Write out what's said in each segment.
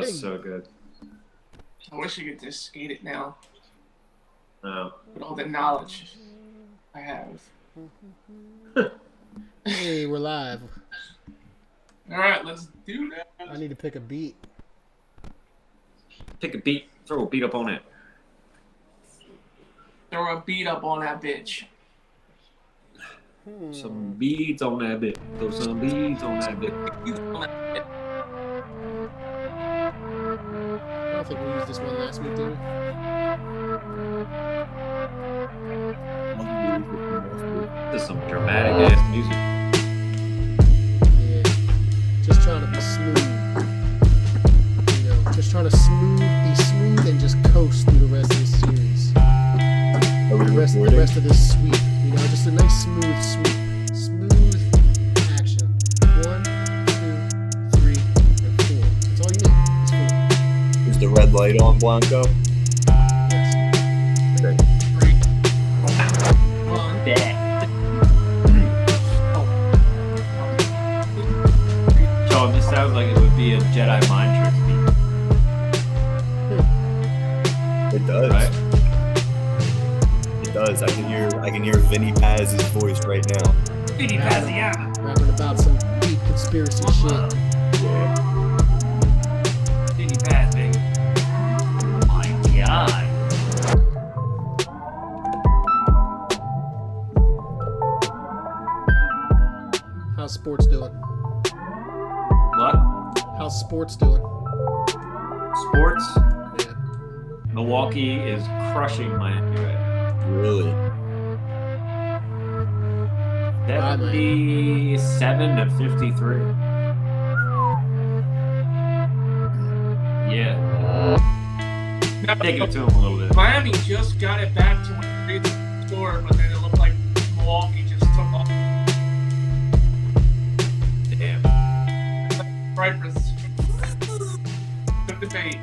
was so good. I wish I could just skate it now. No. With all the knowledge I have. Hey, we're live. All right, let's do that. I need to pick a beat. Pick a beat. Throw a beat up on it. Throw a beat up on that bitch. Some beads on that bit. Throw some beads on that bit. I don't think we used this one last week, did we? This is some dramatic ass music. Yeah. Just trying to be smooth. You know, just trying to be smooth and just coast through the rest of this series. The rest of this sweep. You know, just a nice smooth sweep. Smooth action. 1, 2, 3, and 4. That's all you need. It's 4. Is the red light on, Blanco? Yes. Okay. 3, 1. John, this sounds like it would be a Jedi mind trick beat. It does. Right? It does. I can hear Vinny Paz's voice right now. Vinny Paz, yeah. Rapping about some deep conspiracy shit. Yeah. Vinny Paz, baby. Oh my God. How's sports doing? What? How's sports doing? Sports? Yeah. Milwaukee is crushing Miami right now. Really? 77-53. Yeah. Take it to him a little bit. Miami just got it back to where they scored, but then it looked like Milwaukee just took off. Damn. Ripers took the bait.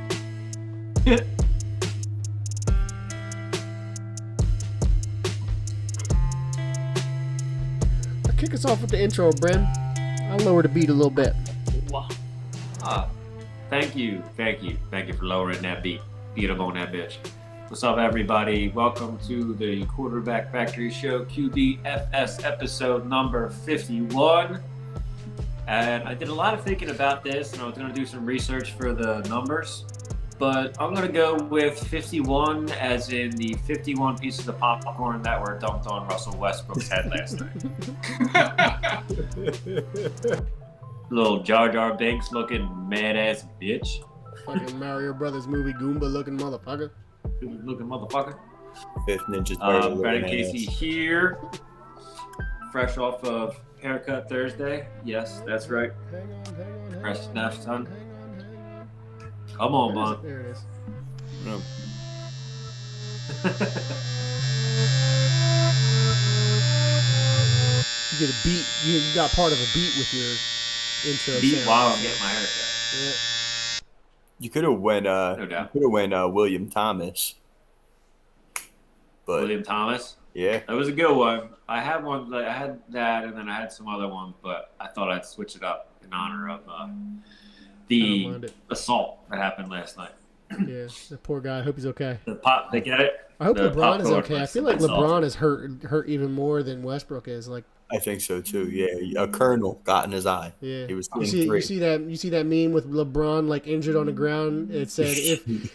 I'll kick us off with the intro, Bren. I'll lower the beat a little bit. Wow. Thank you for lowering that beat up on that bitch. What's up, everybody? Welcome to the Quarterback Factory Show, QBFS episode number 51. And I did a lot of thinking about this, and I was going to do some research for the numbers, but I'm going to go with 51 as in the 51 pieces of popcorn that were dumped on Russell Westbrook's head last night. Little Jar Jar Binks looking mad ass bitch. Fucking Mario Brothers movie Goomba looking motherfucker. Looking motherfucker. Fifth Ninja's Brandon Casey here, fresh off of haircut Thursday. Yes, that's right. Hang on. Fresh enough, son. Hang on. Come on, man. There it is. No. You get a beat. You got part of a beat with your intro. Beat sound. while I'm getting my haircut. Yeah. You could have went. No doubt. You could have went William Thomas. But William Thomas. yeah, That was a good one. I had one. Like, I had that, and then I had some other ones, but I thought I'd switch it up in honor of I don't the mind it. assault that happened last night. Yeah, the poor guy. I hope he's okay. The pop, they get it. I hope The LeBron is popcorn okay. I was feel like assault. LeBron is hurt even more than Westbrook is. Like, I think so too. Yeah, a kernel got in his eye. yeah. He was You seeing three. see that meme with LeBron like injured on the ground. It said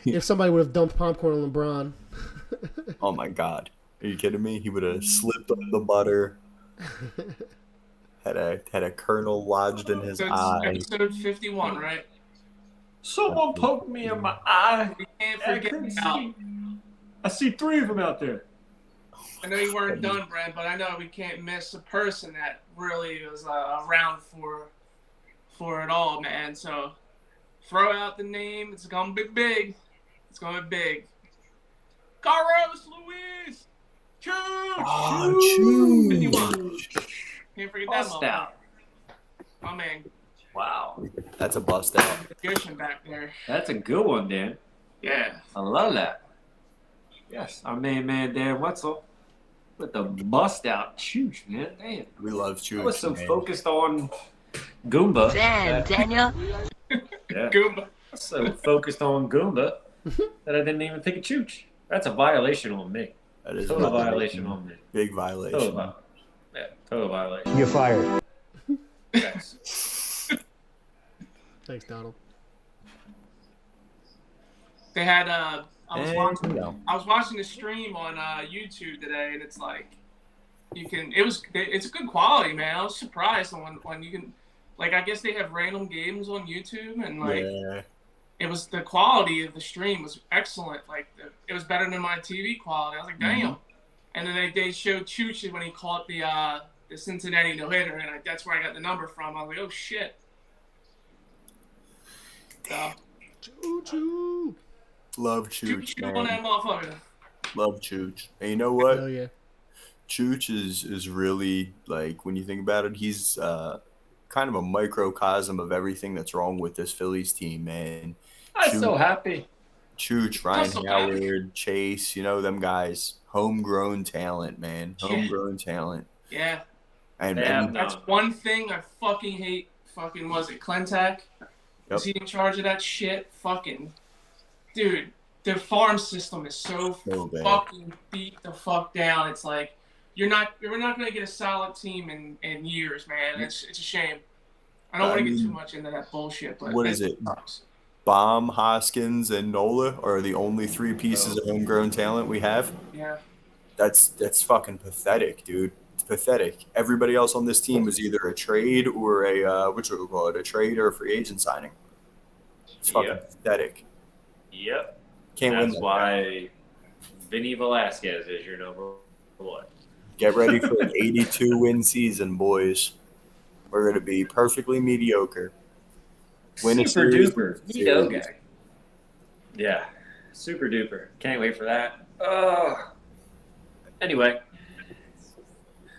if somebody would have dumped popcorn on LeBron. Oh my God, are you kidding me? He would have slipped on the butter. Had a kernel lodged in his So it's eye. episode 51, right? Someone poked me in my eye. We can't I forget couldn't about. see. I see 3 of them out there. I know you weren't done, Brad, but I know we can't miss a person that really was around for it all, man. So throw out the name. It's gonna be big. It's gonna be big. Carlos Luis. Choo! Oh, choo. 51. Can't forget that Bust moment. out. Oh man, Wow. That's a bust out. Gushin back there. That's a good one, Dan. Yeah. I love that. Yes, our main man Dan Wetzel with the bust out chooch, man. Damn. We love I Chooch. was so man. focused on Goomba. Damn, Daniel. Yeah. Goomba. So focused on Goomba that I didn't even think of Chooch. That's a violation on me. That is Total a violation on me. Big Total violation. violation. Yeah, total violation. You're fired. Yes. Thanks, Donald. They had I was watching the stream on YouTube today, and it's like it's a good quality, man. I was surprised when you can, like, I guess they have random games on YouTube, and like it was, the quality of the stream was excellent. Like it was better than my TV quality. I was like, damn. And then they showed Chooch when he caught the Cincinnati no-hitter, and that's where I got the number from. I was like, oh shit. So, Choo-choo. Love Chooch, on that man. motherfucker. Love Chooch. And you know what? Hell yeah. Chooch is really, like, when you think about it, he's kind of a microcosm of everything that's wrong with this Phillies team, man. I'm so happy. Chooch, Ryan so Howard, Chase, you know, them guys. Homegrown talent, man. Homegrown talent. Yeah. And, Yeah. and That's one thing I fucking hate. Fucking, was it Clentac? Was he in charge of that shit? Fucking, dude, the farm system is so bad. fucking beat the fuck down. It's like we're not gonna get a solid team in years, man. It's a shame. I don't want to get too much into that bullshit, but what is it? Sucks. Baum, Hoskins, and Nola are the only three pieces of homegrown talent we have. Yeah. That's fucking pathetic, dude. It's pathetic. Everybody else on this team was either a trade or a trade or a free agent signing. It's fucking pathetic. Yep. Can't win. That's why Vinny Velasquez is your number one. Get ready for an 82 win season, boys. We're gonna be perfectly mediocre. Win a Super series, duper. series. Okay. Yeah. Super duper. Can't wait for that. Anyway.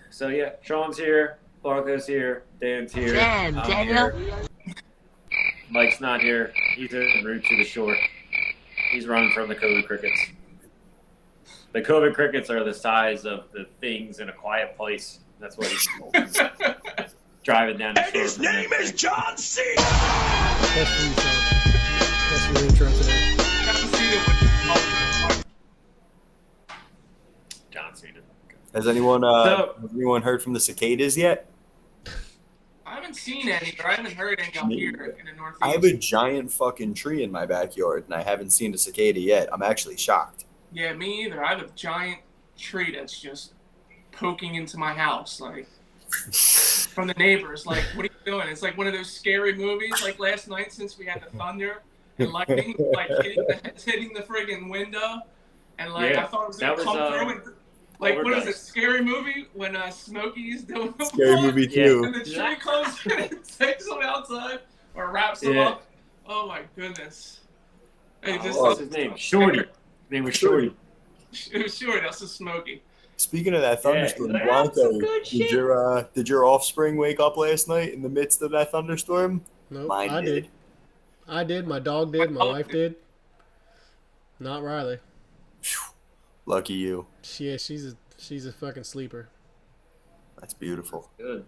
So yeah, Sean's here, Blanco's here, Dan's here. Damn, I'm Daniel. here. Mike's not here. He's en route to the shore. He's running from the COVID crickets. The COVID crickets are the size of the things in A Quiet Place. That's what he's driving down the shore. His name is John C. That's for you, Sean. That's your intro today. Haven't seen it with John Cena. Has anyone heard from the cicadas yet? I haven't seen any, or I haven't heard any up here in the Northeast. I have a giant fucking tree in my backyard, and I haven't seen a cicada yet. I'm actually shocked. Yeah, me either. I have a giant tree that's just poking into my house, like, from the neighbors. Like, what are you doing? It's like one of those scary movies, like last night, since we had the thunder and lightning, like hitting the friggin' window, and like Yeah, I thought it was that gonna was, come through and like, what is it? overdosed. Scary movie when Smokey's doing the Scary walk, movie Yeah. too. and the tree comes in and takes him outside or wraps him Yeah. up. Oh my goodness! Hey, this What's his name? Shorty. His name was Shorty. It was sure that's a Smokey. Speaking of that thunderstorm, Yeah, Blanco, some good shit. did your offspring wake up last night in the midst of that thunderstorm? Nope, Mine I did. I did. My dog did. My dog wife did. did. Not Riley. Lucky you. Yeah, she's a fucking sleeper. That's beautiful. Good.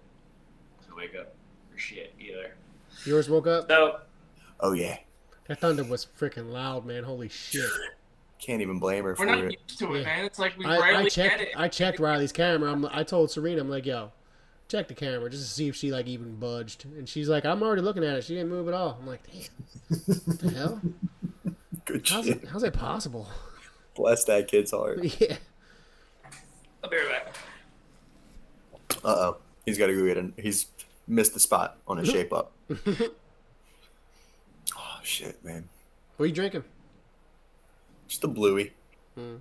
To wake up for shit either. Yours woke up? So Oh yeah, That thunder was freaking loud, man. Holy shit. can't even blame her We're for not it. used to it, Yeah. man. It's like we I rarely checked. get it. I checked Riley's camera. I told Serena, I'm like, yo, check the camera just to see if she like even budged. And she's like, I'm already looking at it. She didn't move at all. I'm like, damn, what the hell? Good How's shit. it possible? Bless that kid's heart. Yeah. I'll be right back. Uh oh, he's got to go get it. He's missed the spot on his shape up. Oh shit, man. What are you drinking? Just a bluey. Hmm.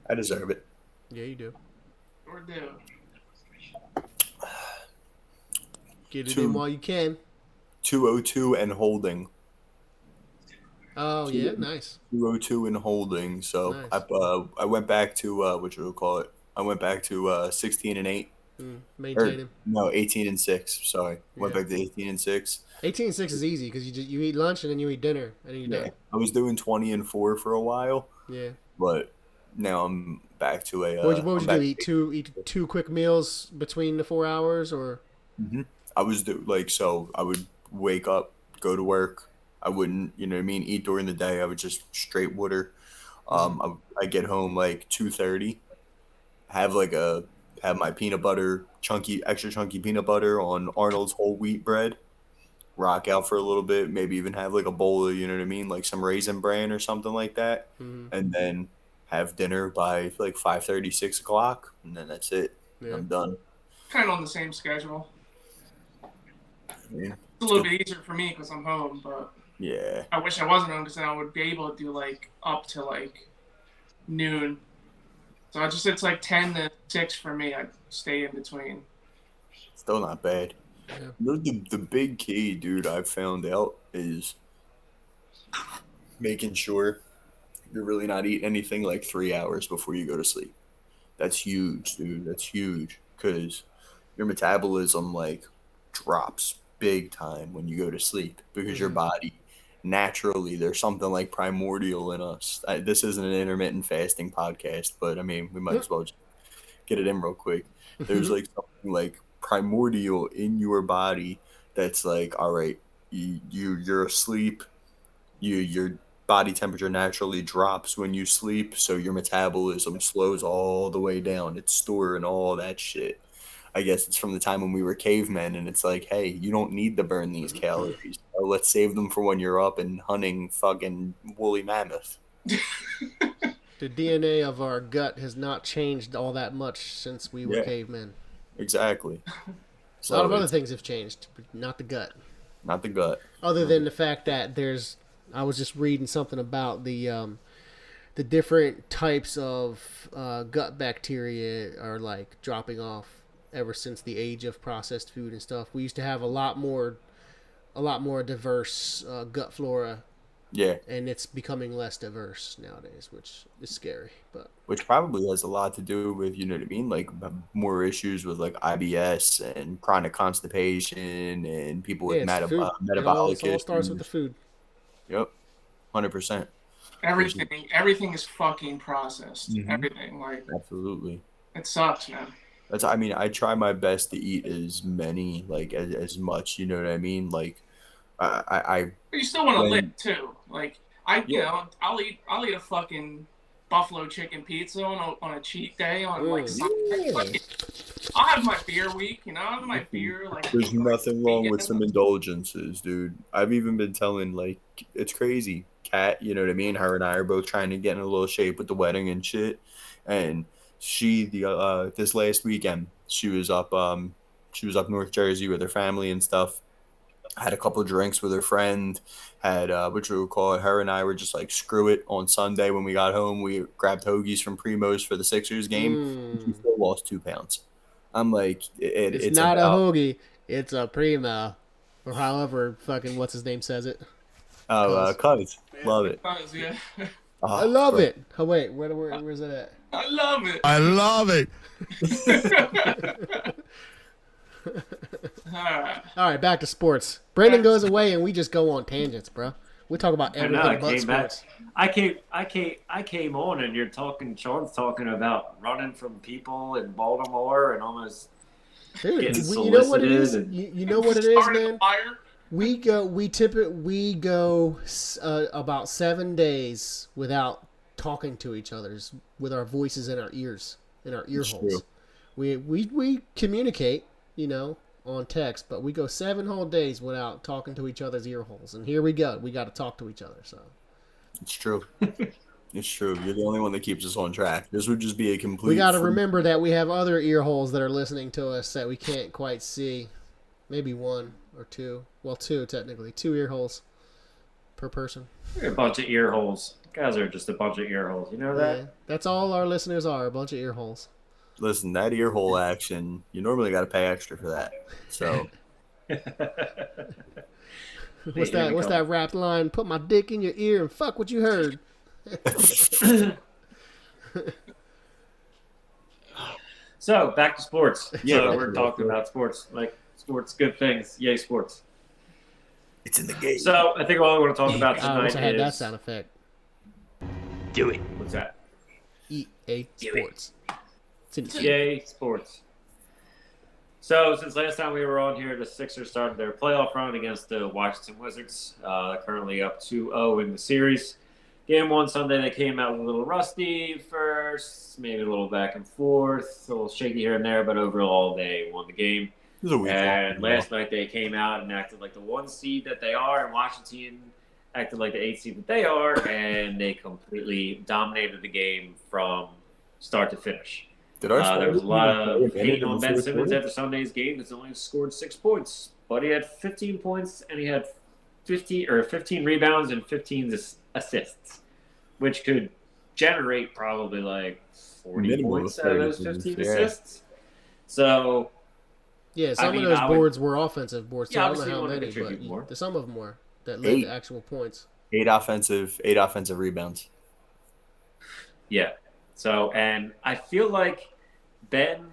I deserve it. Yeah, you do. Or do. Get it Two. in while you can. 202 and holding. Oh yeah, nice. 202 and holding. So Nice. I went back to what you would call it. I went back to 16 and 8. Maintaining. No, 18 and 6. Sorry, went Yeah. back to 18 and 6. 18-6 is easy because you eat lunch and then you eat dinner and then you're Yeah, done. I was doing 20 and 4 for a while, Yeah. but now I'm back to a. What would you I'm do? back- Eat two quick meals between the 4 hours, or I was so I would wake up, go to work, I wouldn't, you know what I mean, eat during the day. I would just straight water. I get home like 2:30, have like a have my peanut butter, extra chunky peanut butter on Arnold's whole wheat bread. Rock out for a little bit, maybe even have like a bowl of, you know what I mean, like some raisin bran or something like that, Mhm. and then have dinner by like 5:30, 6 o'clock, and then that's it. Yeah. I'm done. Kind of on the same schedule. I mean, It's a little bit easier for me because I'm home, but yeah, I wish I wasn't home because then I would be able to do like up to like noon. So it's like 10 to 6 for me. I stay in between. still not bad. Yeah. You know, the big key, dude, I've found out is making sure you're really not eating anything like 3 hours before you go to sleep. That's huge, dude. That's huge because your metabolism like drops big time when you go to sleep because your body naturally, there's something like primordial in us. This isn't an intermittent fasting podcast, but I mean, we might as well just get it in real quick. There's like something like primordial in your body that's like, all right, you're asleep. Your body temperature naturally drops when you sleep, so your metabolism slows all the way down. It's storing all that shit. I guess it's from the time when we were cavemen, and it's like, hey, you don't need to burn these calories. So let's save them for when you're up and hunting fucking woolly mammoth. The DNA of our gut has not changed all that much since we were Yeah. cavemen. Exactly. A lot of other it's things have changed, but not the gut. not the gut. Other than the fact that I was just reading something about the different types of gut bacteria are like dropping off ever since the age of processed food and stuff. We used to have a lot more diverse gut flora, Yeah, and it's becoming less diverse nowadays, which is scary. But which probably has a lot to do with, you know what I mean, like more issues with like IBS and chronic constipation and people with yeah, it's food. metabolic It all starts with the issues. food. Yep, 100%. Everything is fucking processed. Mhm. Everything. Like, Absolutely. it sucks, man. I mean, I try my best to eat as many, like as much, you know what I mean? Like, I But you still want to when, live too. Like I'll eat a fucking buffalo chicken pizza on a cheat day on like Sunday. I'll have my beer week, I'll have my beer like. there's nothing wrong with some weekend. indulgences, dude. I've even been telling, like, it's crazy. Kat, you know what I mean? Her and I are both trying to get in a little shape with the wedding and shit. And this last weekend, she was up North Jersey with her family and stuff. Had a couple of drinks with her friend. Had what you would call it. Her and I were just like, screw it. On Sunday when we got home, we grabbed hoagies from Primo's for the Sixers game. And she still lost 2 pounds. I'm like, It's not a hoagie, it's a primo, or however fucking what's his name says it. Cuz. Love it. Yeah. I love it. Oh wait, where's it at? I love it. I love it. All right, back to sports. Brandon goes away and we just go on tangents, bro. We talk about I know, everything I but came back. sports. I came on and Sean's talking about running from people in Baltimore and almost Dude, getting you know what it is? solicited. You know what it is, Started a man? fire. We go about 7 days without talking to each other with our voices in our ears, in our ear It's holes. true. We communicate, on text, but we go 7 whole days without talking to each other's ear holes. And here we go. We got to talk to each other. So It's true. It's true. You're the only one that keeps us on track. This would just be a complete. we got to remember that we have other ear holes that are listening to us that we can't quite see. Maybe 1 or 2. Well, 2 technically. 2 ear holes per person. We're a bunch of ear holes. You guys are just a bunch of ear holes. You know that? Yeah, that's all our listeners are, a bunch of ear holes. Listen, that ear hole action, you normally got to pay extra for that. So What's Here we go. that rap line? Put my dick in your ear and fuck what you heard. So back to sports. Yeah, So back we're to talking sports. about sports, like sports, good things. Yay, sports. it's in the game. So I think all I want to talk about I wish tonight I had that is sound effect. what's that? EA Sports. It's in the Yay, sports. So since last time we were on here, the Sixers started their playoff run against the Washington Wizards. Currently up 2-0 in the series. Game one Sunday, they came out a little rusty first, maybe a little back and forth, a little shaky here and there, but overall they won the game. It was a week And long. last night they came out and acted like the 1 seed that they are, and Washington acted like the 8 seed that they are, and they completely dominated the game from start to finish. Did There was a lot of hate on Ben fourth Simmons quarter? after Sunday's game because he only scored 6 points, but he had 15 points and he had 15 rebounds and 15 assists, which could generate probably like 40 Minimum of points out of those 30 15 points, yeah. assists. So Yeah, some mean, of those I would- boards were offensive boards too. Yeah, I don't know obviously how you wanna many, contribute but more. some of them were that led 8. to actual points. 8 offensive rebounds. yeah, so and I feel like Ben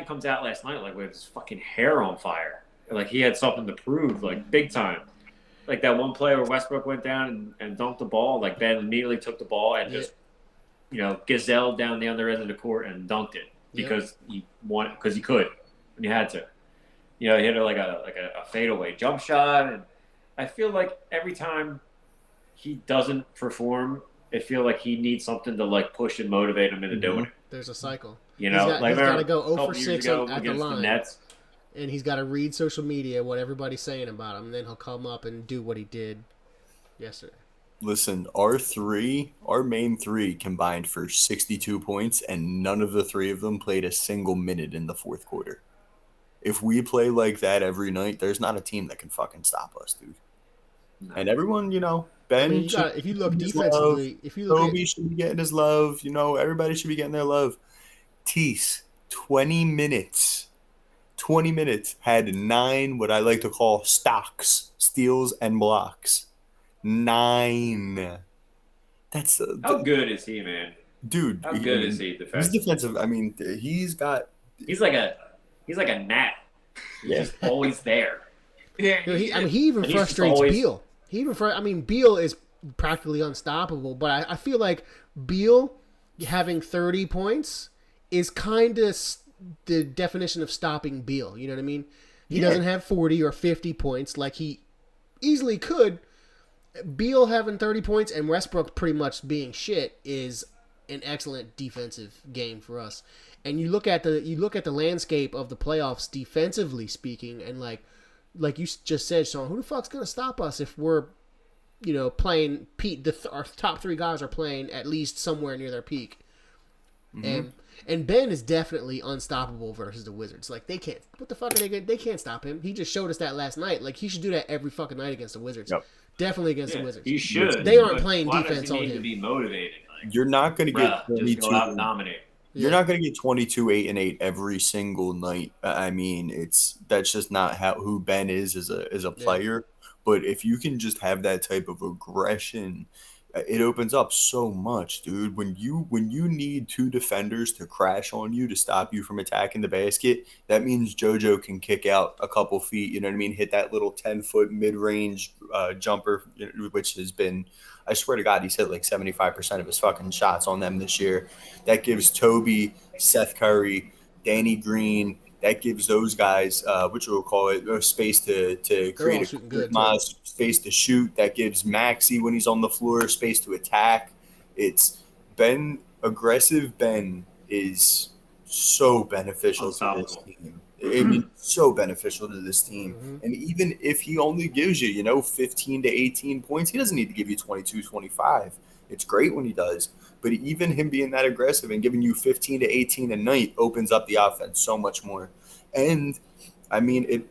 comes out last night like with his fucking hair on fire, like he had something to prove, like big time. Like that one play where Westbrook went down and dunked the ball, like Ben immediately took the ball and just, gazelled down the other end of the court and dunked it because he could and he had to. He hit like a fadeaway jump shot, and I feel like every time he doesn't perform, I feel like he needs something to like push and motivate him into doing it. There's a cycle. You know, he's got to go a 0 couple for years 6 ago at the against line, Nets. and he's got to read social media, what everybody's saying about him, and then he'll come up and do what he did yesterday. Listen, our main three combined for 62 points, and none of the 3 of them played a single minute in the fourth quarter. If we play like that every night, there's not a team that can fucking stop us, dude. No. And everyone, Ben, I mean, if you look defensively, if you look Kobe at should be getting his love. Everybody should be getting their love. Tease, 20 minutes. 20 minutes had 9 what I like to call stocks, steals, and blocks. 9. That's How good is he, man? dude. How good is he He's defensively? defensive. I mean, he's He's like a gnat. He's Yeah. just always there. Yeah, he even And he's just frustrates always- Beal. Beal is practically unstoppable, but I feel like Beal having 30 points is kind of the definition of stopping Beal. You know what I mean? He doesn't have 40 or 50 points like he easily could. Beal having 30 points and Westbrook pretty much being shit is an excellent defensive game for us. And you look at the landscape of the playoffs defensively speaking, and like you just said, Sean, who the fuck's gonna stop us if we're playing Pete? Our top 3 guys are playing at least somewhere near their peak, and Ben is definitely unstoppable versus the Wizards. Like they can't. What the fuck are they can't stop him. He just showed us that last night. Like he should do that every fucking night against the Wizards. Yep. Definitely against Yeah, the Wizards. he should. They aren't but playing why defense does he on need him. to be motivated. Like, you're not going to get bruh, just 22. go out and dominate. You're not going to get 22, 8, and 8 every single night. I mean, that's just not who Ben is as a player. But if you can just have that type of aggression, it opens up so much, dude. When you need 2 defenders to crash on you to stop you from attacking the basket, that means JoJo can kick out a couple feet. You know what I mean? Hit that little 10-foot mid-range jumper, which has been, I swear to God, he's hit like 75% of his fucking shots on them this year. That gives Toby, Seth Curry, Danny Green. That gives those guys, which we'll call it, space to create a shooting good, space to shoot. That gives Maxey, when he's on the floor, space to attack. It's aggressive Ben is so beneficial to this team. I mean, so beneficial to this team. Mhm. And even if he only gives you, 15 to 18 points, he doesn't need to give you 22, 25. It's great when he does. But even him being that aggressive and giving you 15 to 18 a night opens up the offense so much more. And, I mean,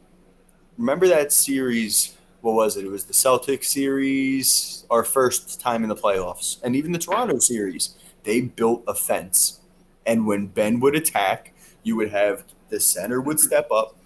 remember that series, what was it? It was the Celtics series, our first time in the playoffs. And even the Toronto series, they built a fence. And when Ben would attack, you would have the center would step up,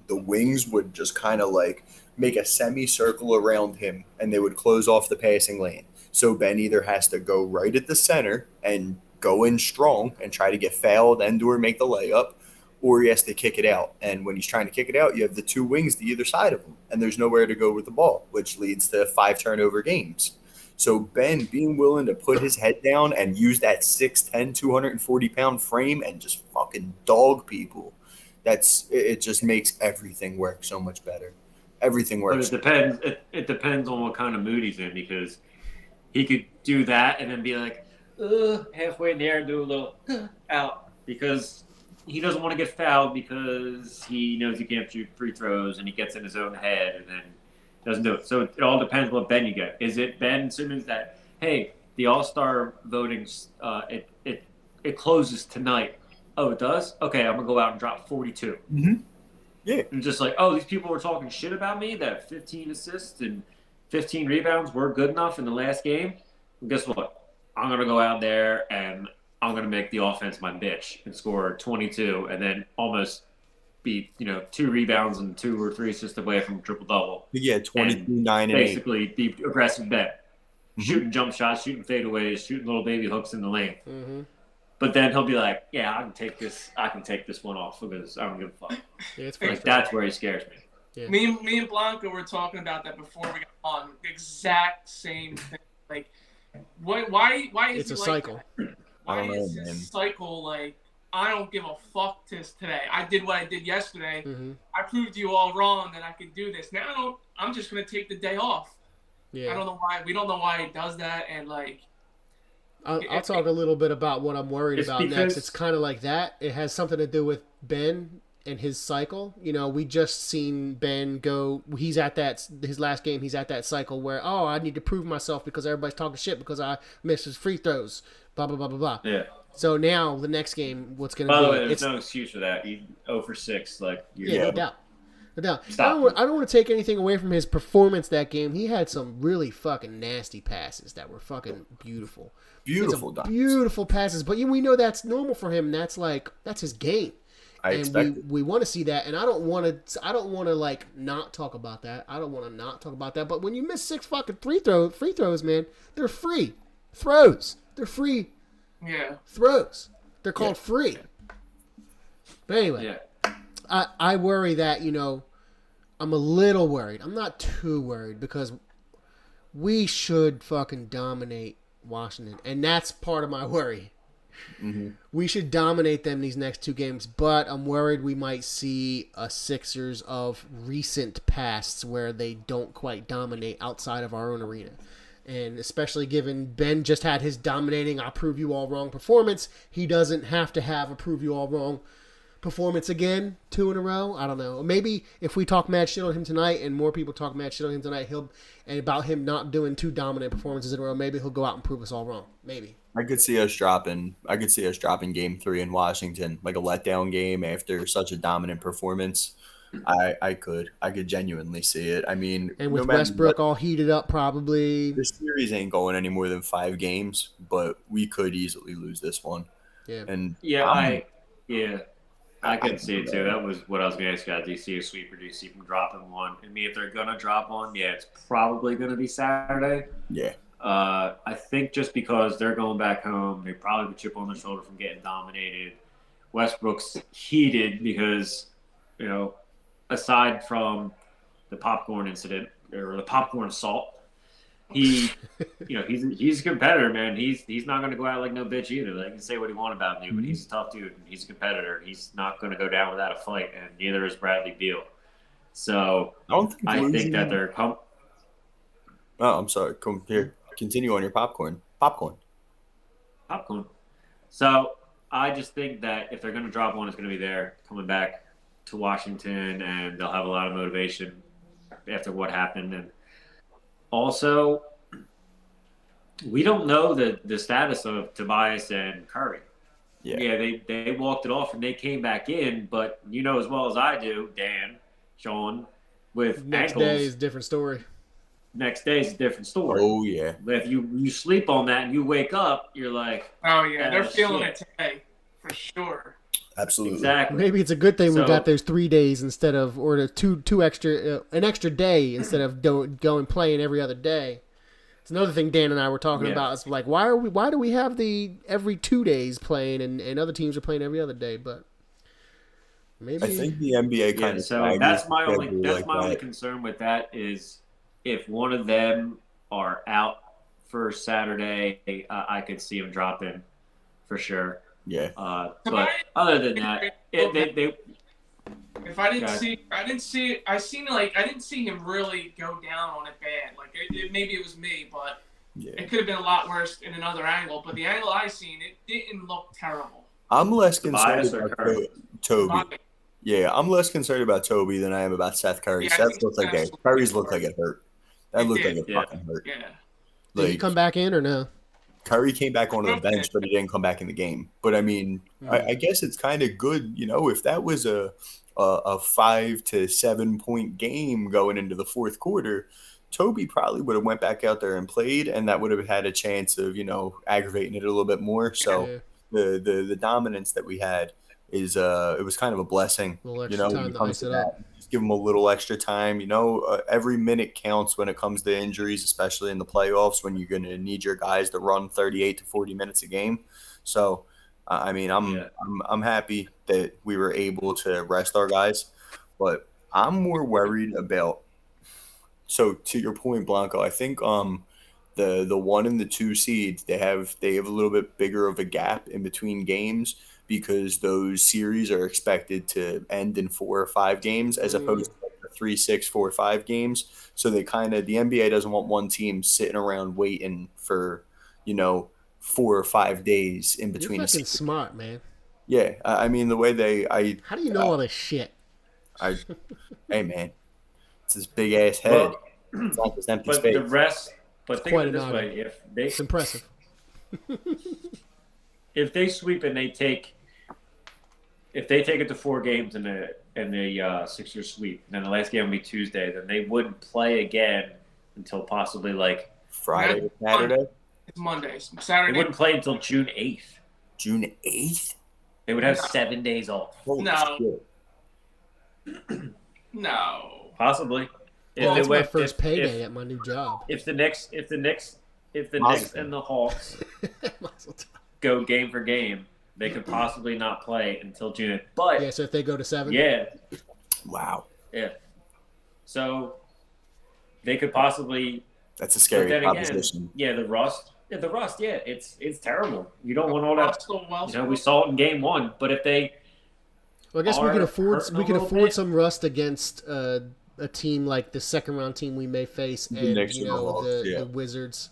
the wings would just kind of like make a semicircle around him, and they would close off the passing lane. So Ben either has to go right at the center and go in strong and try to get fouled and or make the layup, or he has to kick it out. And when he's trying to kick it out, you have the 2 wings to either side of him, and there's nowhere to go with the ball, which leads to 5 turnover games. So Ben being willing to put his head down and use that 6'10", 240-pound frame and just fucking dog people, it just makes everything work so much better. Everything But works. it depends. It depends on what kind of mood he's in, because he could do that and then be like, halfway in the air and do a little out, because he doesn't want to get fouled because he knows he can't shoot free throws, and he gets in his own head and then doesn't do it. So it all depends what Ben you get. Is it Ben Simmons that, hey, the All-Star voting, it closes tonight? Oh, it does? Okay, I'm gonna go out and drop 42. Mm-hmm. Yeah. And just like, oh, these people were talking shit about me, that 15 assists and 15 rebounds were good enough in the last game. And guess what? I'm going to go out there and I'm going to make the offense my bitch and score 22 and then almost be, 2 rebounds and 2 or 3 assists away from a triple-double. Yeah, 22, 9, and 8. Basically, be aggressive bet. Mm-hmm. Shooting jump shots, shooting fadeaways, shooting little baby hooks in the lane. Mm-hmm. But then he'll be like, yeah, I can take this one off because I don't give a fuck. Yeah, it's like, that's where he scares me. Yeah. Me and Blanca were talking about that before we got on. The exact same thing. Like, why is it's a like cycle. That? Why is this cycle like, I don't give a fuck this today. I did what I did yesterday. Mm-hmm. I proved you all wrong that I could do this. Now I'm just gonna take the day off. Yeah. I don't know why. We don't know why he does that, and like. I'll talk a little bit about what I'm worried about next. It's kind of like that. It has something to do with Ben and his cycle. We just seen Ben go. He's at his last game. He's at that cycle where, I need to prove myself because everybody's talking shit because I missed his free throws. Blah blah blah blah blah. Yeah. So now the next game, what's going to be? By the way, there's no excuse for that. You 0 for 6, like no doubt. No doubt. Stop. I don't want to take anything away from his performance that game. He had some really fucking nasty passes that were fucking beautiful. Beautiful passes, but we know that's normal for him. That's his game. We want to see that, and I don't want to like not talk about that. I don't want to not talk about that. But when you miss 6 fucking free throws, man, they're free throws. They're free. Yeah. Throws. They're called free. But anyway, I worry that I'm a little worried. I'm not too worried because we should fucking dominate Washington, and that's part of my worry. Mm-hmm. We should dominate them these next 2 games, but I'm worried we might see a Sixers of recent pasts where they don't quite dominate outside of our own arena. And especially given Ben just had his dominating I'll prove you all wrong performance, he doesn't have to have a prove you all wrong performance again 2 in a row. I don't know. Maybe if we talk mad shit on him tonight and more people talk mad shit on him tonight, and about him not doing 2 dominant performances in a row, maybe he'll go out and prove us all wrong. Maybe. I could see us dropping game 3 in Washington, like a letdown game after such a dominant performance. I could genuinely see it. I mean, and with Westbrook all heated up, probably the series ain't going any more than 5 games, but we could easily lose this one. Yeah. And I can see it too. That was what I was going to ask you. Do you see a sweep or do you see them dropping one? I mean, if they're going to drop one, it's probably going to be Saturday. Yeah. I think just because they're going back home, they probably have a chip on their shoulder from getting dominated. Westbrook's heated because, aside from the popcorn incident or the popcorn assault, he's a competitor, man. He's not going to go out like no bitch either. They can say what he want about me, but he's a tough dude. And he's a competitor. He's not going to go down without a fight, and neither is Bradley Beal. So I think that they're Oh, I'm sorry. Come here. Continue on your popcorn. Popcorn. So I just think that if they're going to drop one, it's going to be there coming back to Washington, and they'll have a lot of motivation after what happened. And also, we don't know the status of Tobias and Curry. Yeah, they walked it off and they came back in, but you know as well as I do, Dan, Sean, with next ankles. day is a different story. Next day is a different story. Oh, yeah. But if you sleep on that and you wake up, you're like, oh, yeah, they're feeling it today, for sure. Absolutely. Exactly. Maybe it's a good thing we got those 3 days instead of, or the two extra, an extra day instead of going playing every other day. It's another thing Dan and I were talking about. It's like, why do we have the every 2 days playing and other teams are playing every other day? But maybe I think the NBA kind of. So that's my only concern with that is if one of them are out for Saturday, I could see them dropping for sure. Yeah. But other than that, If I didn't Got see, I didn't see him really go down on it bad. Like maybe it was me, but Yeah. it could have been a lot worse in another angle. But the angle I seen, it didn't look terrible. I'm less concerned Tobias or about Curry? Toby. Yeah, I'm less concerned about Toby than I am about Seth Curry. Yeah, I Seth think looked like Seth- that. Curry's looked like it hurt. That It looked did. like it Yeah. fucking hurt. Yeah. Did he Like come back in or no? Curry came back onto the bench, but he didn't come back in the game. But I mean, I guess it's kind of good, if that was a 5 to 7 point game going into the fourth quarter, Toby probably would have went back out there and played, and that would have had a chance of aggravating it a little bit more. So Yeah. the dominance that we had is it was kind of a blessing. A little extra when time it to comes ice to it that. up. Just give them a little extra time. Every minute counts when it comes to injuries, especially in the playoffs when you're going to need your guys to run 38 to 40 minutes a game. So, I mean, I'm happy that we were able to rest our guys, but I'm more worried about. So to your point, Blanco, I think the 1 and the 2 seeds they have a little bit bigger of a gap in between games because those series are expected to end in 4 or 5 games as opposed to like the 3, 6, 4, 5 games. So the NBA doesn't want one team sitting around waiting for 4 or 5 days in You're between. fucking smart, man. Yeah, I mean the way How do you know all this shit? hey man, it's this big ass head. Well, It's not just empty but space. the rest. But think quite of it an this honor. way: It's impressive. if they sweep and if they take it to 4 games in the Sixers sweep, and then the last game will be Tuesday, then they wouldn't play again until possibly like Friday or Saturday, It's Mondays. they Saturday. wouldn't play until June 8th. June 8th. They would have No. 7 days off, Holy No. shit. No. possibly. If Well, they that's my went- first if- payday at my new job. If the Knicks Awesome. and the Hawks Mazel tov. go game for game, they could possibly not play until June. But Yeah, so if they go to 7, yeah. Wow, So they could possibly. that's a But scary then proposition. again, the rust. It's terrible. You don't want all that. Russell Westbrook. We saw it in game 1. But if they, well, I guess we are can afford hurting a we can little afford bit. some rust against a team like the second round team we may face, and Knicks and the Hawks, yeah. the Wizards.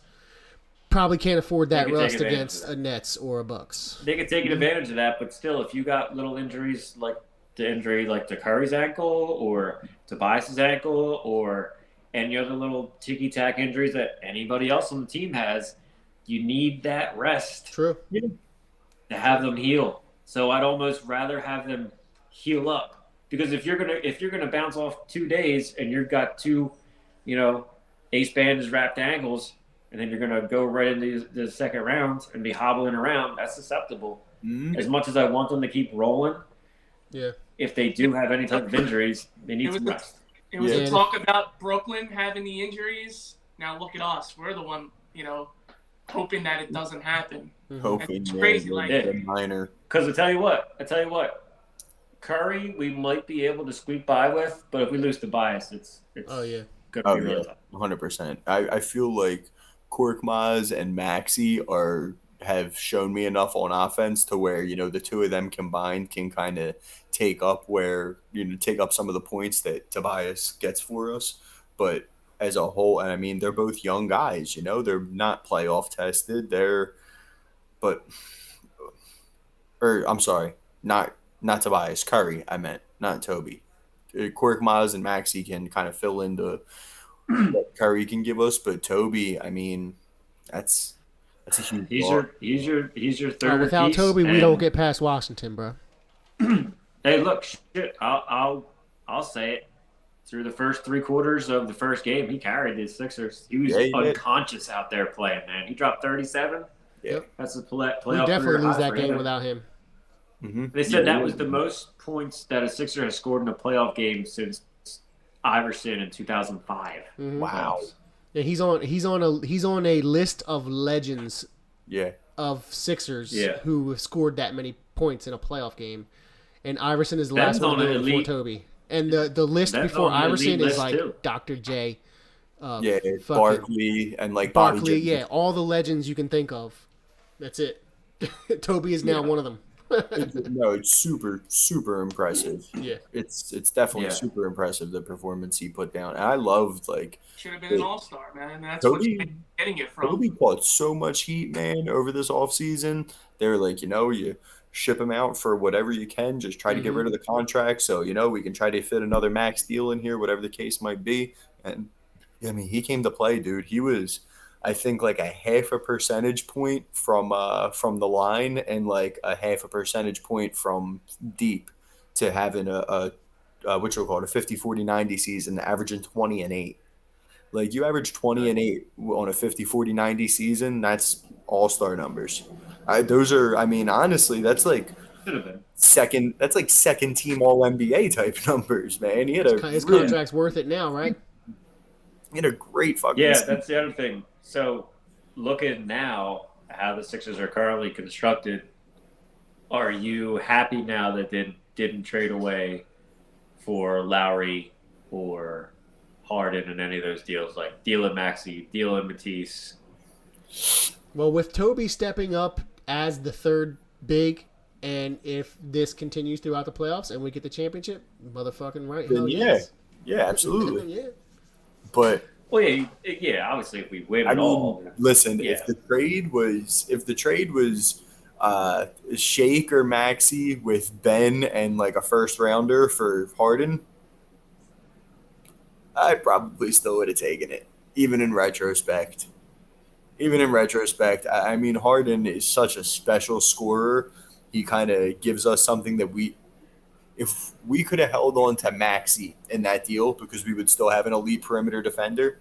Probably can't afford that They can take rust advantage against of a Nets or a Bucks. they could take advantage of that, but still, if you got little injuries like the injury like to Curry's ankle or Tobias's ankle or any other little ticky tack injuries that anybody else on the team has, you need that rest True. to have them heal. So I'd almost rather have them heal up because if you're gonna bounce off 2 days and you've got 2, ace bandage wrapped ankles, and then you're gonna go right into the second round and be hobbling around, that's susceptible. Mhm. As much as I want them to keep rolling, Yeah. if they do have any type of injuries, they need It some was- rest. It was Yeah. a talk about Brooklyn having the injuries. Now look at us. We're the one, hoping that it doesn't happen. Hoping It's crazy, the- like- the minor. Because I tell you what, Curry we might be able to squeak by with, but if we lose Tobias, it's Oh yeah. gonna Oh be really yeah, tough. 100%. I feel like Korkmaz and Maxi have shown me enough on offense to where the two of them combined can kind of take up some of the points that Tobias gets for us. But as a whole, and I mean they're both young guys. They're not playoff tested. I'm sorry, not Tobias, Curry. I meant not Toby. Korkmaz and Maxi can kind of fill into what Curry can give us, but Toby, I mean, that's a huge. He's your third. Without piece, Toby, we and- don't get past Washington, bro. Hey, look, shit. I'll say it. Through the first 3 quarters of the first game, he carried the Sixers. He was Yeah, he did. unconscious out there playing, man. He dropped 37. Yeah. That's a playoff. We definitely career lose high that for game him. without him. Mm-hmm. They said that was the most points that a Sixer has scored in a playoff game since Iverson in 2005. Mhm. Wow. Yeah, he's on a list of legends Yeah. of Sixers Yeah. who have scored that many points in a playoff game, and Iverson is the Ben's last one on to do an it before elite- Toby. And the list Ben's before on an elite Iverson is list, like too. Dr. J, Yeah. fucking Barkley and like Bobby Barkley, Jones. yeah, all the legends you can think of. That's it. Toby is now one of them. It's super, super impressive. Yeah. It's definitely Yeah. super impressive the performance he put down. And I loved like Should have been an all-star, man. That's Toby. what getting it from. Toby caught so much heat, man, over this offseason. They were like, you ship him out for whatever you can, just try to get rid of the contract. So, we can try to fit another max deal in here, whatever the case might be. And I mean, he came to play, dude. He was, I think, like a half a percentage point from the line and like a half a percentage point from deep to having a what you'll call it, a 50, 40, 90 season, averaging 20 and 8. Like you average 20 and 8 on a 50, 40, 90 season, that's all-star numbers. Honestly, that's like Should have been. second team all NBA type numbers, man. His contract's worth it now, right? He had a great fucking Yeah, season. that's the other thing. So, looking now how the Sixers are currently constructed, are you happy now that they didn't trade away for Lowry or Harden in any of those deals, like Dylan Maxey, Dylan Matisse? Well, with Toby stepping up as the third big, and if this continues throughout the playoffs and we get the championship, motherfucking right. Then Hell yeah. yes. Yeah, absolutely. Yeah. But Well, yeah. Obviously, if we win I it mean, all, listen, Yeah. if the trade was Shake or Maxi with Ben and like a first rounder for Harden, I probably still would have taken it, even in retrospect. I mean, Harden is such a special scorer. He kind of gives us something that if we could have held on to Maxi in that deal, because we would still have an elite perimeter defender,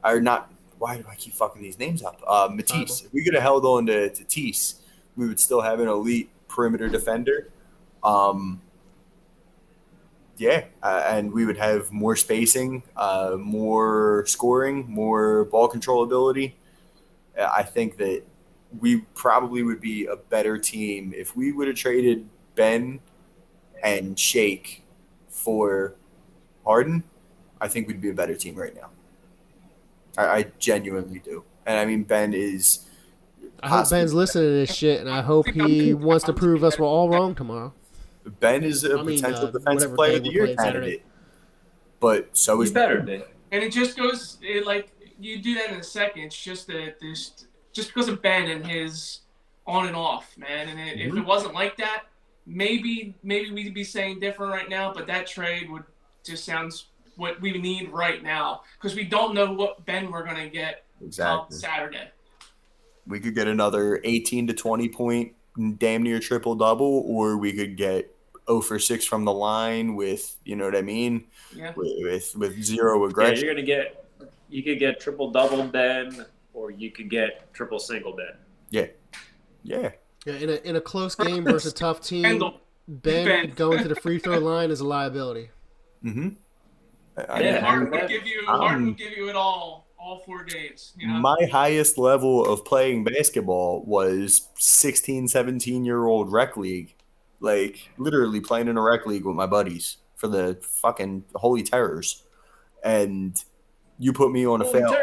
or not. Why do I keep fucking these names up? Matisse. If we could have held on to Matisse, we would still have an elite perimeter defender. And we would have more spacing, more scoring, more ball control ability. I think that we probably would be a better team if we would have traded Ben and Shake for Harden. I think we'd be a better team right now. I genuinely do. And I mean, Ben is. I hope Ben's listening to this shit, and I hope he wants to prove us we're all wrong tomorrow. Ben is a potential defensive whatever player day of the we're year playing Saturday. candidate. But so is he's better than. And it just goes like you do that in a second. It's just that just because of Ben and his on and off, man. And if it wasn't like that, maybe we'd be saying different right now. But that trade would just sounds what we need right now because we don't know what Ben we're gonna get on Saturday. We could get another 18 to 20 point, damn near triple double, or we could get 0 for 6 from the line with, you know what I mean? Yeah. With zero aggression. You could get triple double Ben, or you could get triple single Ben. Yeah. Yeah, in a close game versus a tough team, Ben going to the free throw line is a liability. Mm-hmm. Harden would give you it all 4 games. You know? My highest level of playing basketball was 16, 17-year-old rec league. Like, literally playing in a rec league with my buddies for the fucking Holy Terrors. And you put me on a fail.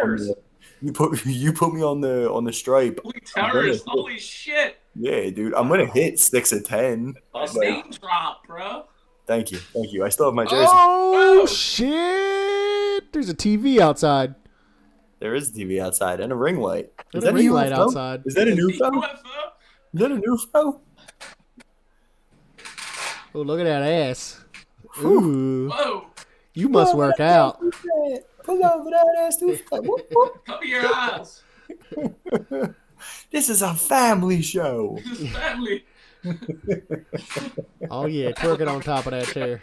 You put me on the stripe. Holy Terrors, holy shit. Yeah, dude. I'm gonna hit 6 of 10. Name drop, bro. Thank you. I still have my jersey. Oh shit! There's a TV outside. There is a TV outside and a ring light. There's a ring light outside. Is that a new phone? UFO? Is that a new phone? Oh, look at that ass. Ooh. Whoa. You must work out. Pull over that ass too. Cover your eyes. This is a family show. This is family. Oh yeah, twerk it on top of that chair.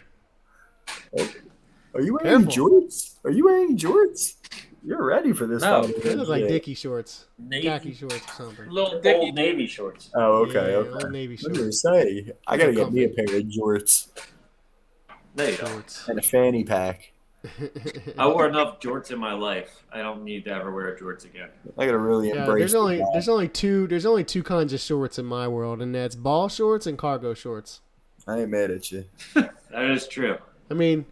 Are you wearing Careful. jorts? You're ready for this. No. They look like Dickie shorts, Navy, khaki shorts or something. Little Dicky. old Navy shorts. Oh, okay, Yeah, okay. Old Navy I was gonna shorts. say, I gotta get me a pair of jorts No, you don't. Shorts. and a fanny pack. I wore enough jorts in my life. I don't need to ever wear jorts again. I gotta really Yeah, embrace. there's only two kinds of shorts in my world, and that's ball shorts and cargo shorts. I ain't mad at you. That is true. I mean,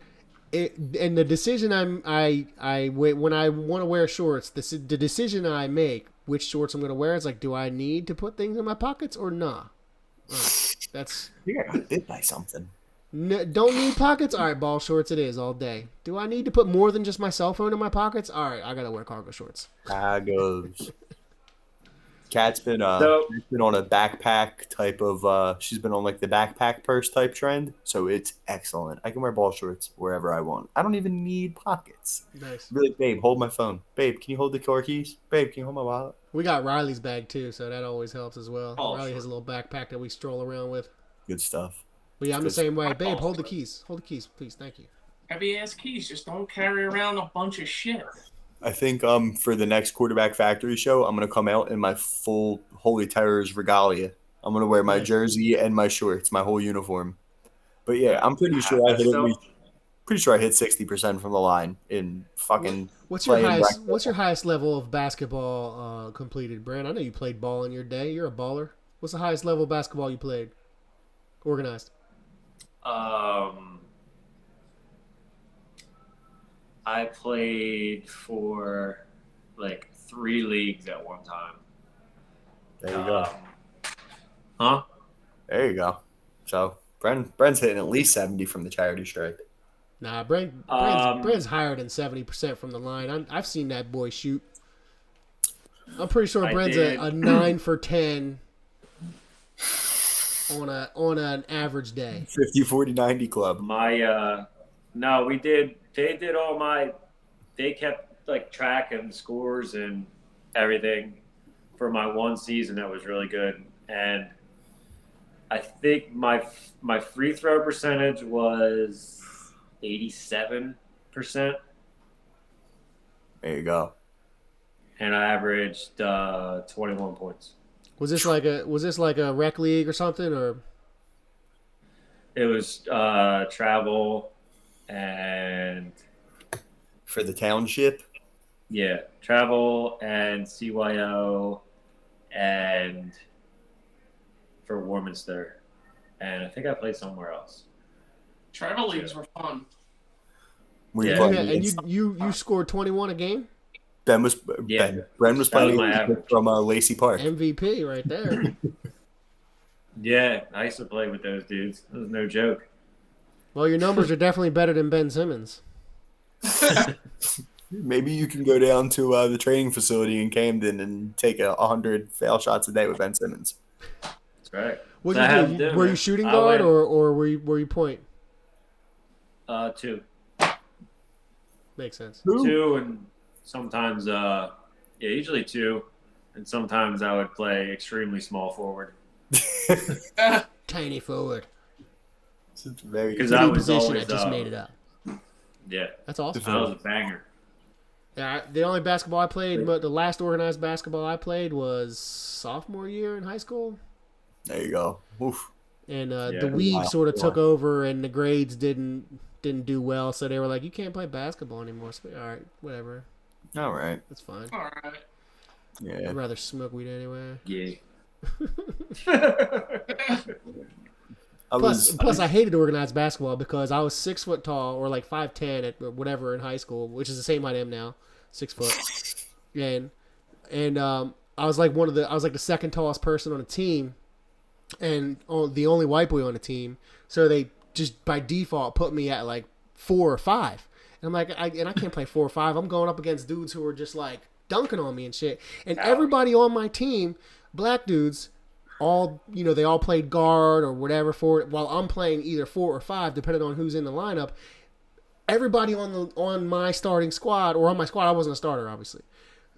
and the decision when I want to wear shorts, the decision I make which shorts I'm going to wear is like, do I need to put things in my pockets or nah? That's I think I got bit by something. don't need pockets. All right, ball shorts it is all day. Do I need to put more than just my cell phone in my pockets? All right, I gotta wear cargo shorts. Goes. Kat's been So she's been on a backpack type of she's been on like the backpack purse type trend, so it's excellent. I can wear ball shorts wherever I want. I don't even need pockets. Nice. Be like, babe, hold my phone. Babe, can you hold the car keys? Babe, can you hold my wallet? We got Riley's bag too, so that always helps as well. Oh, Riley sure. has a little backpack that we stroll around with. Good stuff. But yeah, I'm the Good. same way. Babe, hold the keys. Hold the keys, please. Thank you. Heavy ass keys. Just don't carry around a bunch of shit. I think for the next quarterback factory show, I'm gonna come out in my full Holy Terrors regalia. I'm gonna wear my Nice. jersey and my shorts, my whole uniform. But yeah, I'm pretty sure I That's hit still- pretty sure I hit 60% from the line in fucking. What's your playing highest? black What's your football. highest level of basketball completed, Brand? I know you played ball in your day. You're a baller. What's the highest level of basketball you played? Organized. I played for like 3 leagues at one time. There you go. Huh? There you go. So Brent's hitting at least 70 from the charity stripe. Nah, Brand's higher than 70% from the line. I've seen that boy shoot. I'm pretty sure I Brand's did. a 9 for 10 on an average day. 50, 40, 90 club. No, we did. They did all my. They kept like track and scores and everything for my one season. That was really good, and I think my free throw percentage was 87%, There you go. and I averaged 21 points. Was this like a rec league or something or? It was travel and For the township. yeah, travel and CYO and for Warminster, and I think I played somewhere else. Travel leagues were fun. We Yeah. played Yeah, and against- you scored 21 a game. Ben was Yeah. Bren was That was playing my average. from Lacey Park. MVP right there. Yeah, I used to play with those dudes. It was no joke. Well, your numbers are definitely better than Ben Simmons. Maybe you can go down to the training facility in Camden and take 100 fail shots a day with Ben Simmons. That's right. What So I did have you to do? do, Were man. you shooting I guard went- or were you point? 2, Makes sense. 2, and sometimes usually 2, and sometimes I would play extremely small forward Tiny forward. It's very because Any I was position, always I just made it up. Yeah, That's awesome. I was a banger. Yeah, the only basketball I played, but the last organized basketball I played was sophomore year in high school, There you go. Oof. and Yeah. the weed Wow. sort of took over, and the grades didn't do well, so they were like, "You can't play basketball anymore." So, all right, whatever, All right. that's fine. All right. Yeah. I'd rather smoke weed anyway. Yeah. Plus, I hated organized basketball because I was 6 foot tall, or like 5'10" at whatever in high school, which is the same height I am now, 6 foot. And I was like the second tallest person on the team, and the only white boy on the team. So they just by default put me at like 4 or 5. And I'm like, I can't play 4 or 5. I'm going up against dudes who are just like dunking on me and shit. And everybody on my team, black dudes, they all played guard or whatever for it, while I'm playing either 4 or 5, depending on who's in the lineup. Everybody on my starting squad, or on my squad, I wasn't a starter, obviously.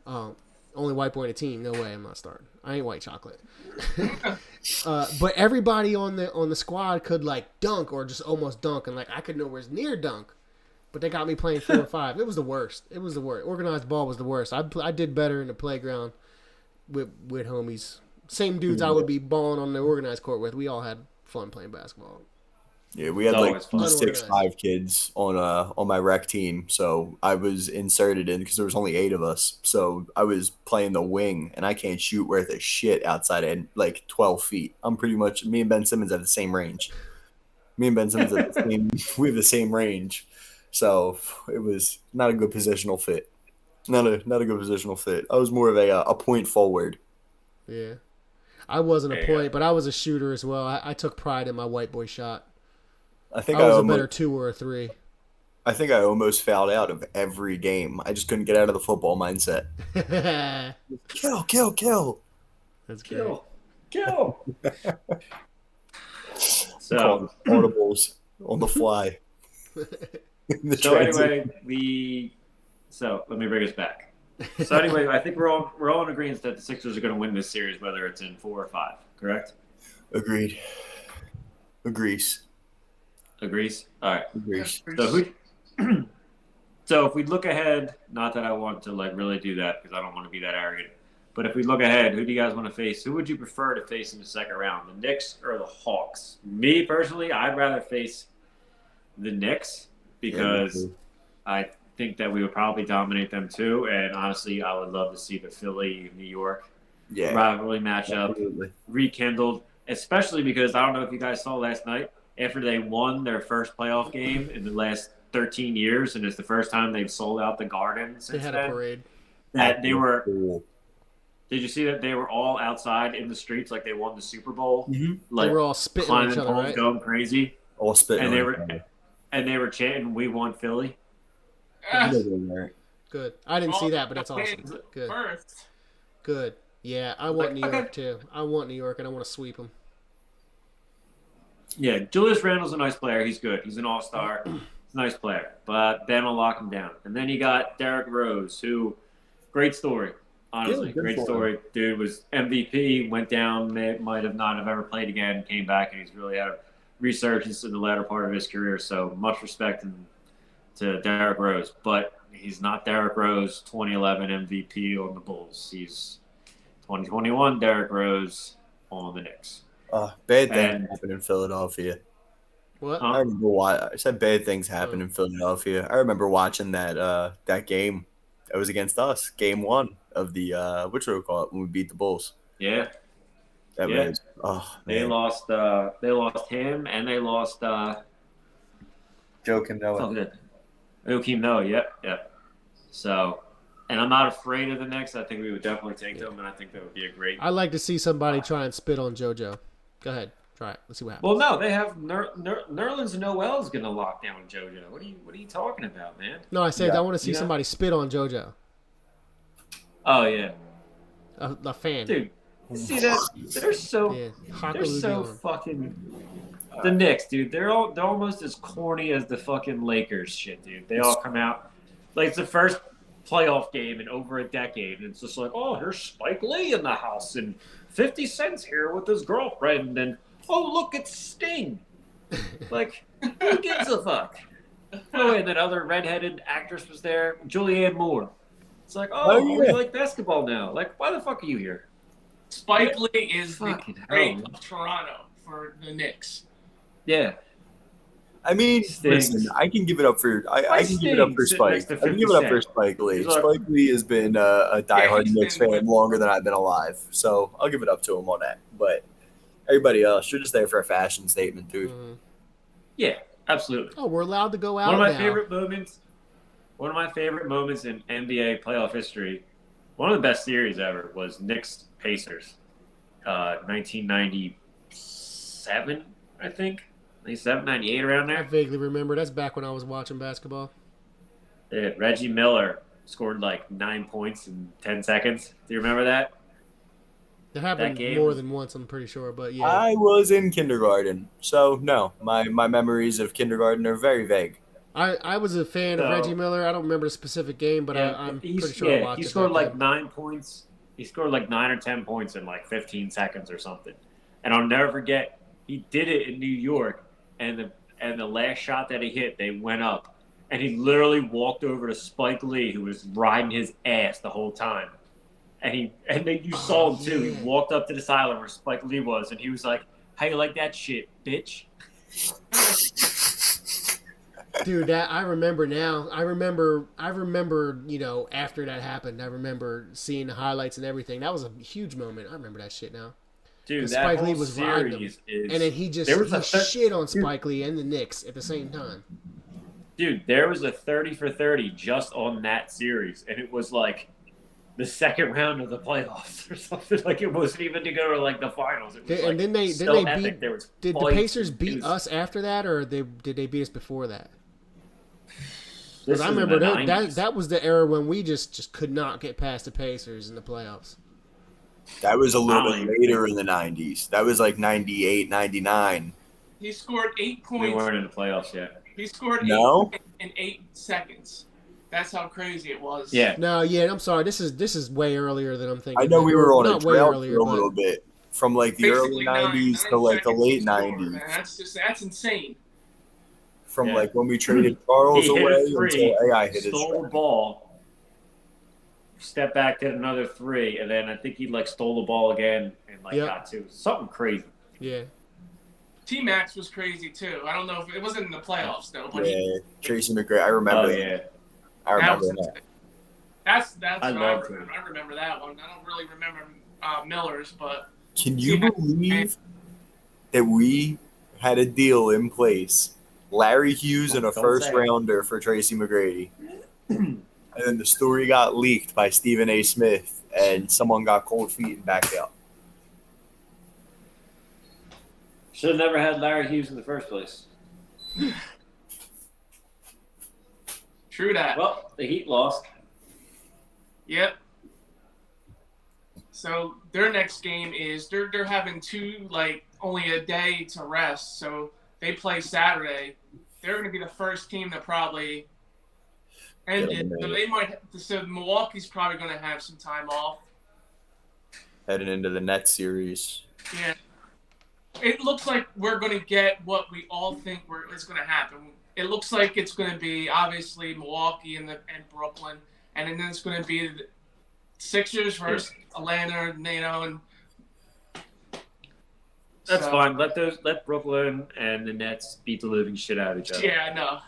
Only white boy in the team. No way, I'm not starting. I ain't white chocolate. But everybody on the squad could like dunk or just almost dunk, and like I could nowhere near dunk. But they got me playing 4 or 5. It was the worst. It was the worst. Organized ball was the worst. I did better in the playground with homies. Same dudes I would be balling on the organized court with. We all had fun playing basketball. Yeah, we had It's like always fun. 6'5" kids on my rec team, so I was inserted in because there was only 8 of us. So I was playing the wing, and I can't shoot worth a shit outside of like 12 feet. I'm pretty much me and Ben Simmons have the same range. We have the same range, so it was not a good positional fit. Not a good positional fit. I was more of a point forward. Yeah. I wasn't There a you go. point, but I was a shooter as well. I took pride in my white boy shot. I think I was a almost, better 2 or a 3. I think I almost fouled out of every game. I just couldn't get out of the football mindset. That's Kill, kill, kill. great. Kill. So, Called audibles on the fly. In the so transit. anyway, so let me bring us back. So anyway, I think we're all in agreement that the Sixers are going to win this series, whether it's in 4 or 5. Correct? Agreed. Agrees. Agrees. All right. Agrees. So so if we look ahead, not that I want to like really do that because I don't want to be that arrogant, but if we look ahead, who do you guys want to face? Who would you prefer to face in the second round, the Knicks or the Hawks? Me personally, I'd rather face the Knicks because I think that we would probably dominate them too, and honestly, I would love to see the Philly New York Yeah. rivalry matchup Absolutely. rekindled, especially because I don't know if you guys saw last night after they won their first playoff game in the last 13 years, and it's the first time they've sold out the Garden They since had a then. parade. That they were. Cool. Did you see that they were all outside in the streets like they won the Super Bowl, Mm-hmm. like They were all spitting on climbing each other, poles, right? going crazy, All spitting. and they on were each other. and they were chanting, "We want Philly." Ah, Good. I didn't see that, but that's awesome. Good. First. Good. Yeah, I want New Okay. York too. I want New York, and I want to sweep them. Yeah, Julius Randle's a nice player. He's good. He's an all-star. He's a nice player. But Ben will lock him down. And then you got Derrick Rose, who, great story. Honestly, Yeah, good great for story. Dude was MVP, went down, might have not have ever played again, came back, and he's really had a resurgence in the latter part of his career. So much respect to Derrick Rose. But he's not Derrick Rose, 2011 MVP on the Bulls. He's 2021 Derrick Rose on the Knicks. Bad things And- happen in Philadelphia. What? Huh? I remember why I said bad things happen in Philadelphia. I remember watching that game. It was against us, game 1 of the what should we call it when we beat the Bulls. Yeah. That Yeah. was They man. lost him and they lost Joking Noah. Joakim Noah. Yep. So, and I'm not afraid of the Knicks. I think we would definitely take them, and I think that would be a great. I'd like to see somebody try and spit on JoJo. Go ahead, try it. Let's see what happens. Well, no, they have Nerlens Noel's going to lock down JoJo. What are you talking about, man? No, I said Yeah. I want to see Yeah. somebody spit on JoJo. Oh yeah, A fan. dude. You see that? They're so Yeah. Haka they're so Lugion. fucking. The Knicks, dude. They're almost as corny as the fucking Lakers shit, dude. They all come out like it's the first playoff game in over a decade, and it's just like, oh, here's Spike Lee in the house, and 50 Cent's here with his girlfriend, and oh, look, it's Sting. Like, who gives a fuck? Oh, and that other redheaded actress was there, Julianne Moore. It's like, oh, Oh, yeah. you like basketball now? Like, why the fuck are you here? Spike Lee is the Fucking great hell. of Toronto for the Knicks. Yeah. I mean, Stinks. listen, I can give it up for Why I can give it up for Sting sitting next Spike. to I can give it up 50 for Cent? Spike Lee. He's like- Spike Lee has been a diehard he's Knicks been fan with- longer than I've been alive, so I'll give it up to him on that. But everybody else, you're just there for a fashion statement, dude. Mhm. Yeah, absolutely. Oh, we're allowed to go out One of my now. favorite moments in NBA playoff history, one of the best series ever was Knicks Pacers, 1997, I think, 97, 98, around I there. vaguely remember. That's back when I was watching basketball. Yeah, Reggie Miller scored like 9 points in 10 seconds. Do you remember that? It happened game more was- than once, I'm pretty sure. But yeah, I was in kindergarten, so no, my memories of kindergarten are very vague. I was a fan of So- Reggie Miller. I don't remember the specific game, but I'm pretty sure I watched he it. scored back like then. 9 points. He scored like 9 or 10 points in like 15 seconds or something. And I'll never forget, he did it in New York, and the last shot that he hit, they went up, and he literally walked over to Spike Lee, who was riding his ass the whole time. And then you saw him too. yeah. He walked up to the sideline where Spike Lee was, and he was like, "How you like that shit, bitch?" Dude, that I remember now. I remember. You know, after that happened, I remember seeing the highlights and everything. That was a huge moment. I remember that shit now. Dude, And that Spike whole Lee was riding him. series is. And then he just There was he a thir- shit on Spike Lee and the Knicks at the same time. Dude, there was a 30 for 30 just on that series, and it was like the second round of the playoffs or something. Like it wasn't even to go to like the finals. It was And then they epic. beat. There was Did the fights. Pacers It beat was- us after that, or did they beat us before that? This Because I was in remember the that 90s. that was the era when we just could not get past the Pacers in the playoffs. That was a little I bit don't later in the 90s. That was like 98, 99. He scored 8 We points. weren't in the playoffs yet. He scored No? 8 in 8 seconds. That's how crazy it was. Yeah. No, yeah, I'm sorry. This is way earlier than I'm thinking. I know we were on a Not way drought earlier, for a but little bit. From like the Basically early 90s to like the seconds late to score, 90s. man. That's insane. From Yeah. like when we traded Charles He hit away a three, until AI hit his stole the shot. ball, stepped back, did another three, and then I think he like stole the ball again and like Yep. got two. Something crazy. yeah. T Max was crazy too. I don't know if it wasn't in the playoffs though, but Yeah, Tracy McGrady. I remember Oh that. yeah. I remember that was, that. that's I what I loved remember. I remember that one. I don't really remember Miller's, but Can you Yeah. believe that we had a deal in place? Larry Hughes and a Don't first say it. rounder for Tracy McGrady. And then the story got leaked by Stephen A. Smith, and someone got cold feet and backed out. Should have never had Larry Hughes in the first place. true that. Well, the Heat lost. Yep. So their next game is they're having only a day to rest. So they play Saturday. They're going to be the first team that probably ended. So they might. So Milwaukee's probably going to have some time off. Heading into the Nets series. Yeah. It looks like we're going to get what we all think is going to happen. It looks like it's going to be obviously Milwaukee and Brooklyn, and then it's going to be the Sixers versus Atlanta, and That's so- fine. Let Brooklyn and the Nets beat the living shit out of each other. Yeah,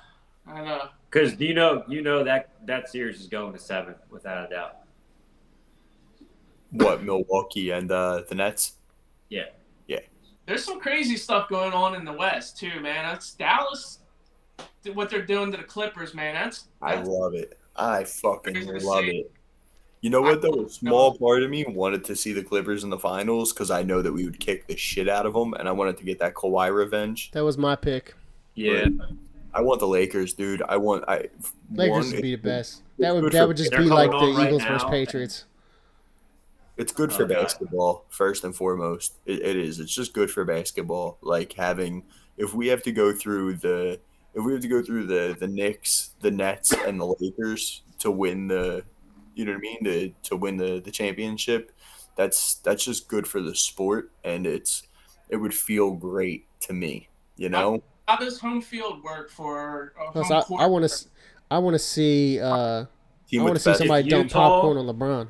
I know. Because you know that series is going to 7 without a doubt. What, Milwaukee and the Nets? Yeah. There's some crazy stuff going on in the West too, man. That's Dallas. What they're doing to the Clippers, man. I That's love it. I fucking Crazy to love see. it. You know what, though? A small part of me wanted to see the Clippers in the finals because I know that we would kick the shit out of them, and I wanted to get that Kawhi revenge. That was my pick. Yeah. I want the Lakers, dude. Lakers would be the best. That good would for- just They're be like coming the on right Eagles versus now. Patriots. It's good for Oh, God. basketball, first and foremost. It is. It's just good for basketball. Like if we have to go through the Knicks, the Nets, and the Lakers to win the, you know what I mean, to win the championship, that's just good for the sport, and it would feel great to me. You know, how does home field work for Plus, home I court? want to see team I want to with see best- somebody dump Utah- popcorn on LeBron.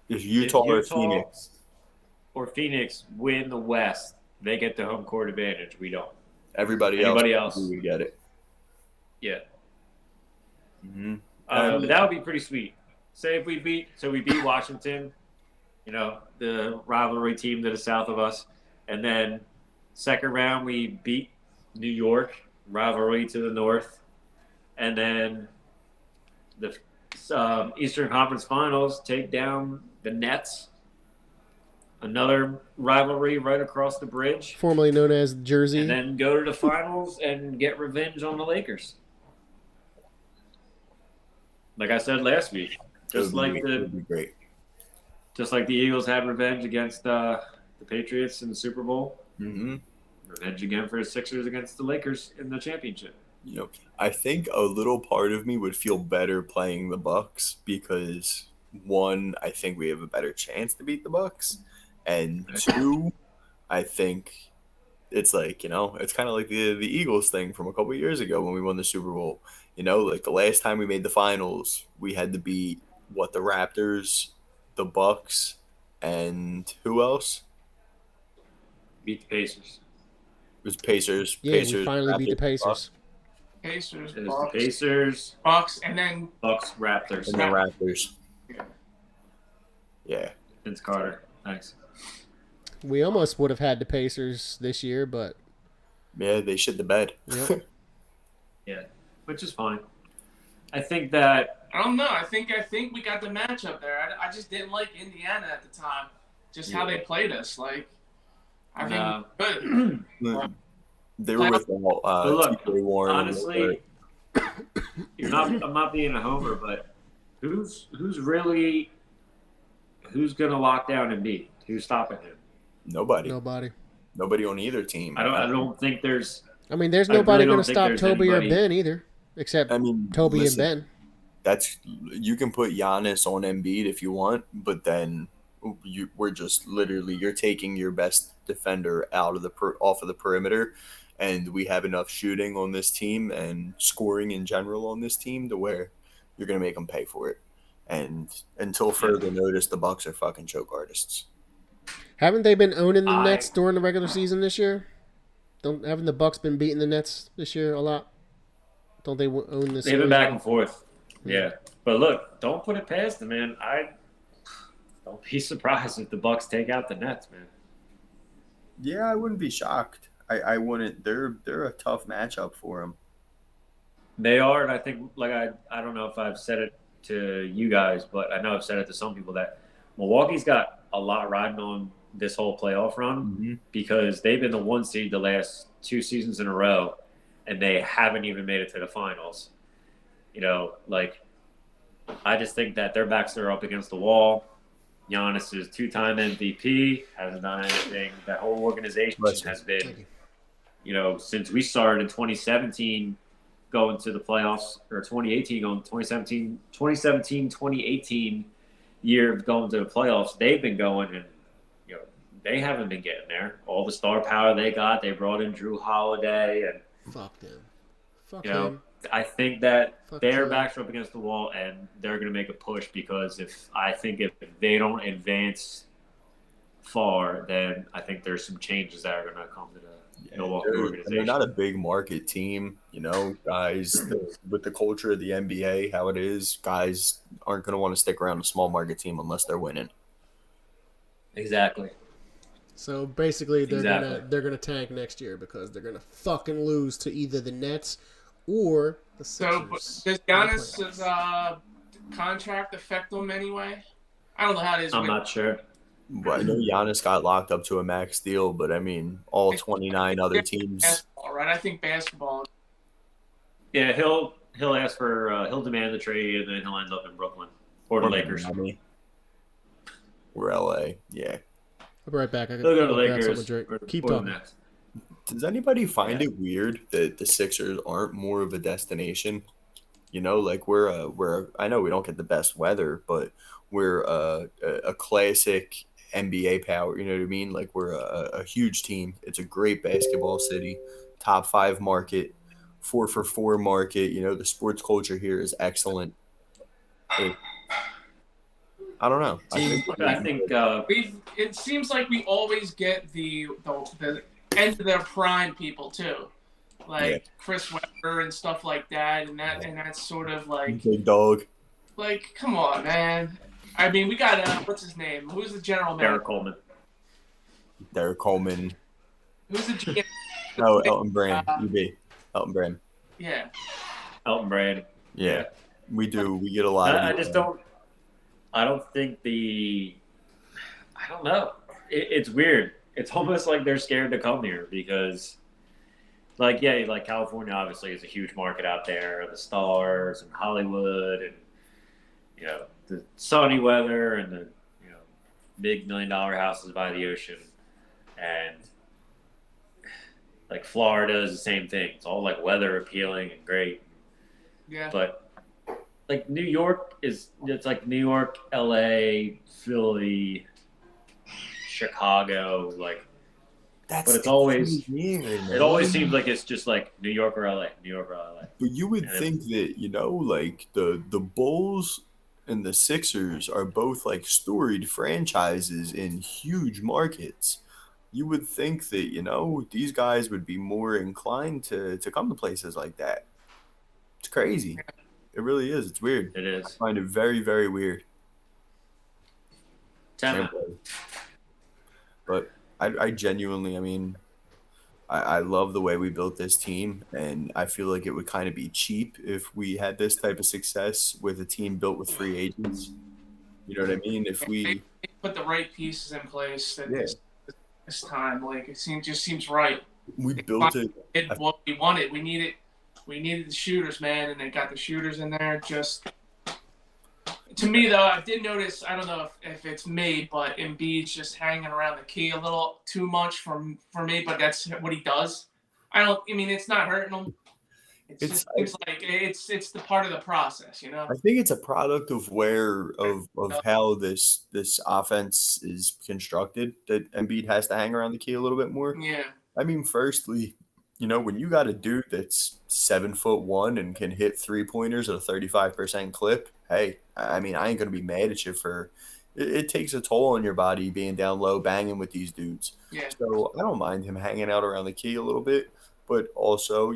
if Utah or Utah Phoenix, or Phoenix win the West, they get the home court advantage. We don't. everybody Anybody else else? we would get it. Yeah. Mm-hmm. But that would be pretty sweet. Say if we beat Washington, the rivalry team to the south of us, and then second round we beat New York, rivalry to the north, and then the Eastern Conference Finals take down the Nets, another rivalry right across the bridge, Formerly known as Jersey. and then go to the finals and get revenge on the Lakers. Like I said last week, just like it would be great. the Eagles had revenge against the Patriots in the Super Bowl, Mm-hmm. revenge again for the Sixers against the Lakers in the championship. I think a little part of me would feel better playing the Bucks because one, I think we have a better chance to beat the Bucks, and two, I think it's like it's kind of like the Eagles thing from a couple of years ago when we won the Super Bowl. Like the last time we made the finals, we had to beat the Raptors, the Bucks, and who else? Beat the Pacers. It was Pacers. Yeah, Pacers, we finally beat the Raptors, Pacers. Pacers, It was the Bucks, Pacers, Bucks, and then Bucks, Raptors. and the Raptors. Yeah. Vince Carter. Thanks. We almost would have had the Pacers this year, but Yeah, they shit the bed. Yep. Yeah, which is fine. I think that I don't know. I think we got the matchup there. I just didn't like Indiana at the time. Just how they played us. Like, I think good. They were without But look, TJ Warren. honestly, I'm not being a homer, but who's gonna lock down Embiid? Who's stopping him? Nobody on either team. I don't think there's. I mean, there's I nobody really going don't to think stop there's Toby anybody- or Ben either, except Toby listen, and Ben. That's you can put Giannis on Embiid if you want, but then we're just literally you're taking your best defender out of off of the perimeter, and we have enough shooting on this team and scoring in general on this team to where you're gonna make them pay for it. And until further notice, the Bucks are fucking choke artists. Haven't they been owning the Nets during the regular season this year? Haven't the Bucks been beating the Nets this year a lot? Don't they own this? They've been back and forth. Yeah, but look, don't put it past them, man. I don't be surprised if the Bucks take out the Nets, man. Yeah, I wouldn't be shocked. I wouldn't. They're a tough matchup for them. They are, and I think like I don't know if I've said it to you guys, but I know I've said it to some people that Milwaukee's got a lot riding on this whole playoff run because they've been the 1 seed the last 2 seasons in a row, and they haven't even made it to the finals. You know, like I just think that their backs are up against the wall. Giannis is 2-time MVP, hasn't done anything. That whole organization has been, you know, since we started in 2017 going to the playoffs, or 2018 going 2017, 2018 year of going to the playoffs, they've been going and, you know, they haven't been getting there. All the star power they got, they brought in Drew Holiday and fuck them. Fuck you know, them. I think that Fuck their them. backs are up against the wall and they're going to make a push because if they don't advance far, then I think there's some changes that are going to come to the Milwaukee organization. They're not a big market team, you know, guys. With the culture of the NBA, how it is, guys aren't going to want to stick around a small market team unless they're winning. Exactly. So basically, they're Exactly. gonna tank next year because they're gonna fucking lose to either the Nets or the So Sixers. does Giannis' contract affect them anyway? I don't know how it is. I'm with- not sure. But I know Giannis got locked up to a max deal, but I mean, all 29 other teams. basketball, right? I think basketball. Yeah, he'll ask for he'll demand the trade and then he'll end up in Brooklyn or the Lakers. Miami, or LA. Yeah. I'll be right back. I He'll go to the grab Lakers. something to drink. or Keep the talking. Nets. Does anybody find it weird that the Sixers aren't more of a destination? You know, like we're I know we don't get the best weather, but we're a classic NBA power. You know what I mean? Like we're a huge team. It's a great basketball city, top 5 market, 4-for-4 market. You know, the sports culture here is excellent. I don't know. I think It seems like we always get the end of their prime people too, like Chris Webber and stuff like that, and that's sort of like big dog. like come on, man. I mean, we got what's his name? Who's the general manager? Derek Coleman. Who's the GM? Oh, Elton Brand. Elton Brand. Yeah. Elton Brand. Yeah. We do. We get a lot of I just don't. I don't think I don't know. It's weird. It's almost like they're scared to come here because, like, yeah, like California obviously is a huge market out there. The stars and Hollywood and, you know, the sunny weather and the, you know, big $1 million houses by the ocean. And, like, Florida is the same thing. It's all, like, weather appealing and great. Yeah. But like New York it's like New York, LA, Philly, Chicago, like but it's always weird, it always seems like it's just like New York or LA, New York or LA. But you would And think that, you know, like the Bulls and the Sixers are both like storied franchises in huge markets. You would think that, you know, these guys would be more inclined to come to places like that. It's crazy. It really is. It's weird. It is. I find it very, very weird. Time. But I genuinely, I mean, I love the way we built this team, and I feel like it would kind of be cheap if we had this type of success with a team built with free agents. You know what I mean? If we, They put the right pieces in place at yeah, this time. Like just seems right. we built it. Did what we wanted. We needed the shooters, man, and they got the shooters in there. Just to me, though, I did notice. I don't know if it's me, but Embiid's just hanging around the key a little too much for me. But that's what he does. I mean, it's not hurting him. It It's just seems like it's the part of the process, you know. I think it's a product of how this offense is constructed that Embiid has to hang around the key a little bit more. Yeah. I mean, firstly, when you got a dude that's 7'1" and can hit 3-pointers at a 35% clip, hey, I mean, I ain't gonna be mad at you for. It takes a toll on your body being down low, banging with these dudes. Yeah. So I don't mind him hanging out around the key a little bit, but also,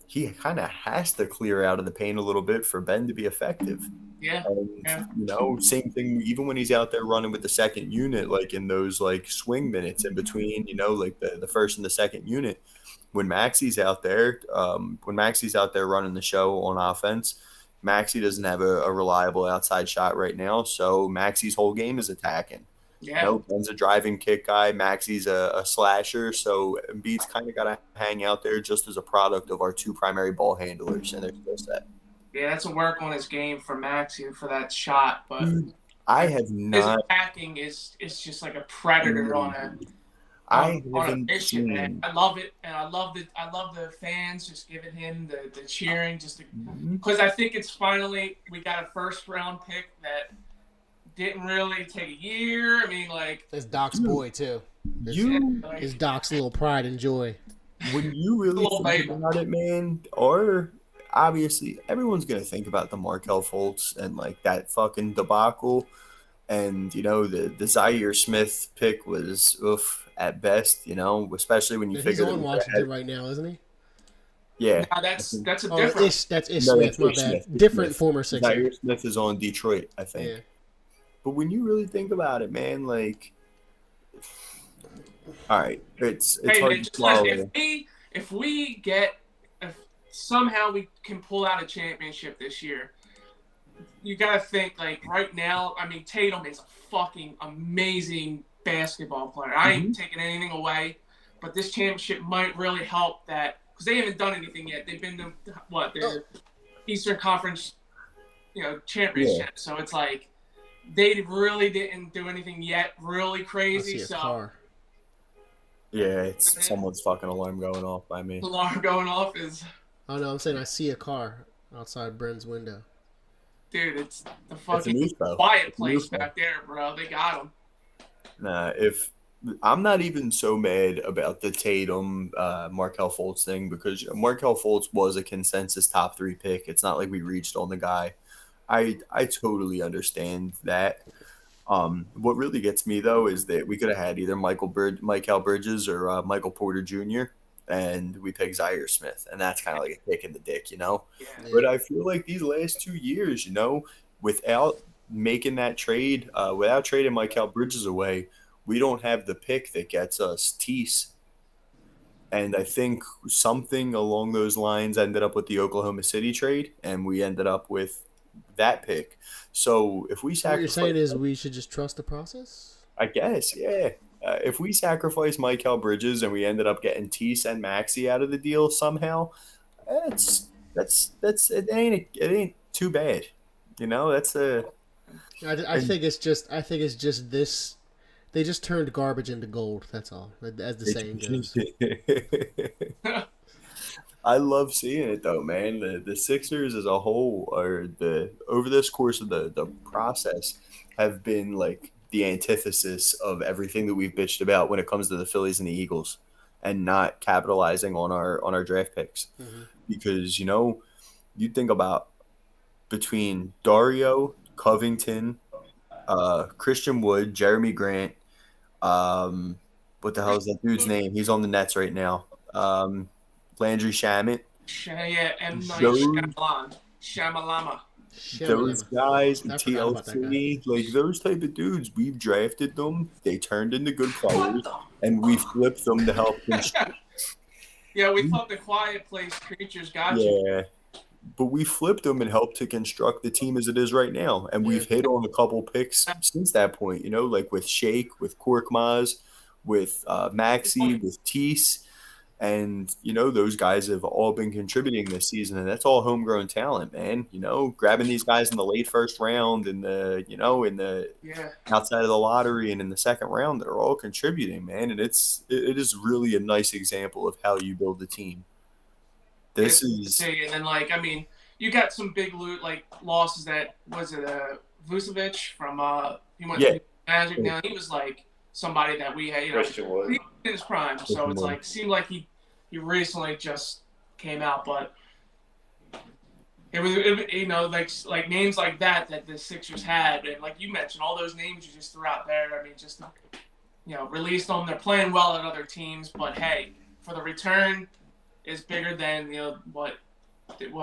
he kind of has to clear out of the paint a little bit for Ben to be effective. Yeah. And, same thing, even when he's out there running with the second unit, like in those like swing minutes in between, like the first and the second unit, when Maxi's out there running the show on offense, Maxi doesn't have a reliable outside shot right now. So Maxi's whole game is attacking. Yeah. Ben's a driving kick guy. Maxi's a slasher. So Embiid's kind of got to hang out there just as a product of our two primary ball handlers and their skill set. Yeah, that's a work on his game for Maxi for that shot, but I have his not. attacking is just like a predator on a I on a haven't mission, man. seen. I love it, and I love the fans just giving him the cheering, just because I think it's finally we got a first round pick that didn't really take a year. I mean, like It's Doc's boy too. It's Doc's little pride and joy. When you really Little think baby. about it, man, or obviously everyone's gonna think about the Markelle Fultz and like that fucking debacle, and the Zaire Smith pick was oof at best, especially when you He's figure on that Washington right now, isn't he? yeah. now that's a Oh, different. that's Ish No, Smith. that's My Ish bad. Smith. Ish Different Smith. former Sixer. Zaire Smith is on Detroit, I think. Yeah. But when you really think about it, man, like, all right, it's Hey, hard man, to just listen, swallow. if somehow we can pull out a championship this year, you gotta think like right now. I mean, Tatum is a fucking amazing basketball player. I ain't taking anything away, but this championship might really help that because they haven't done anything yet. They've been to the Eastern Conference, championship. So it's like they really didn't do anything yet, really I crazy. see a So car. Yeah, it's someone's fucking alarm going off by me. the alarm going off is, Oh no, I'm saying I see a car outside Bren's window. dude, it's the It's a fucking news though. quiet It's a place news though. back there, bro. They got him. Nah, if I'm not even so mad about the Tatum Markelle Fultz thing because Markelle Fultz was a consensus top 3 pick. It's not like we reached on the guy. I totally understand that. What really gets me though is that we could have had either Mikal Bridges or Michael Porter Jr. and we picked Zaire Smith, and that's kind of like a kick in the dick, Yeah. But I feel like these last 2 years, without making that trade, without trading Mikal Bridges away, we don't have the pick that gets us Tease. And I think something along those lines ended up with the Oklahoma City trade, and we ended up with that pick. So if we What you're sacrifice, saying is we should just trust the process? I guess, yeah. If we sacrifice Mikal Bridges and we ended up getting Tease and Maxi out of the deal somehow, it ain't too bad. That's a. I think it's just this. They just turned garbage into gold. That's all, as the saying goes. I love seeing it though, man. The Sixers as a whole, over this course of the process, have been like the antithesis of everything that we've bitched about when it comes to the Phillies and the Eagles, and not capitalizing on our draft picks. Because you think about between Dario, Covington, Christian Wood, Jeremy Grant. What the hell is that dude's name? He's on the Nets right now. Landry Shamet. Yeah, M. Night Those- Shyamalama. Those guys, I forgot about that TLC, like those type of dudes, we've drafted them. They turned into good players, and we flipped them to help Yeah, we thought the quiet place creatures got you. Yeah. But we flipped them and helped to construct the team as it is right now. And we've hit on a couple picks since that point, you know, like with Shake, with Korkmaz, with Maxi, with Teese. And, you know, those guys have all been contributing this season. And that's all homegrown talent, man. You know, grabbing these guys in the late first round and in the Yeah. outside of the lottery and in the second round that are all contributing, man. And it is really a nice example of how you build a team. This is And then, like, I mean, you got some big losses that was it Vucevic from he went to Magic. Now he was like somebody that we had, Christian Wood. he was in his prime. So it's like seemed like he recently just came out, but it was like names like that the Sixers had, and like you mentioned, all those names you just threw out there. I mean, just released them. They're playing well at other teams, but hey, for the return is bigger than what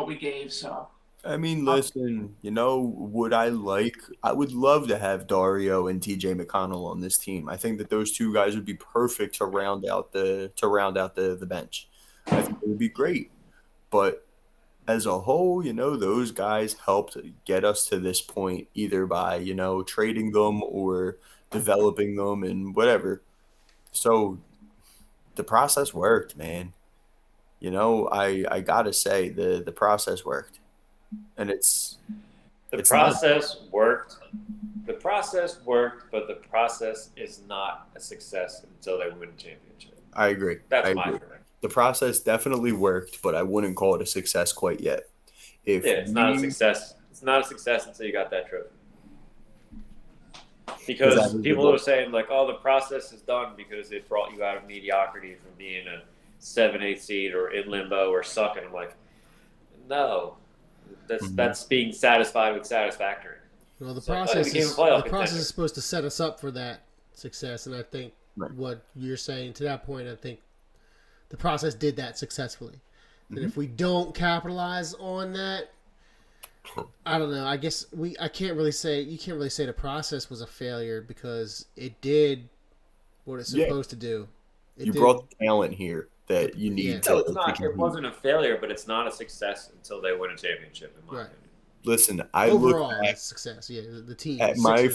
we gave. So I mean, listen, you know, I would love to have Dario and TJ McConnell on this team. I think that those two guys would be perfect to round out the bench. I think it would be great. But as a whole, you know, those guys helped get us to this point either by, you know, trading them or developing them and whatever. So the process worked, man. You know, I gotta say the process worked. And the process worked. The process worked, but the process is not a success until they win a championship. I agree. That's my feeling. The process definitely worked, but I wouldn't call it a success quite yet. It's not a success. It's not a success until you got that trophy. Because people are saying like, "Oh, the process is done because it brought you out of mediocrity from being a 7-8 seed or in limbo or sucking." I'm like, no, that's being satisfied with satisfactory. Well, the So, process became a is playoff the process is supposed to set us up for that success, and I think what you're saying to that point, I think the process did that successfully. And if we don't capitalize on that, I don't know. I guess I can't really say you can't really say the process was a failure because it did what it's supposed to do. You brought the talent here that you need to. No, it's not. It wasn't a failure, but it's not a success until they win a championship. In my opinion. Listen, I overall look back success. Yeah, the team at my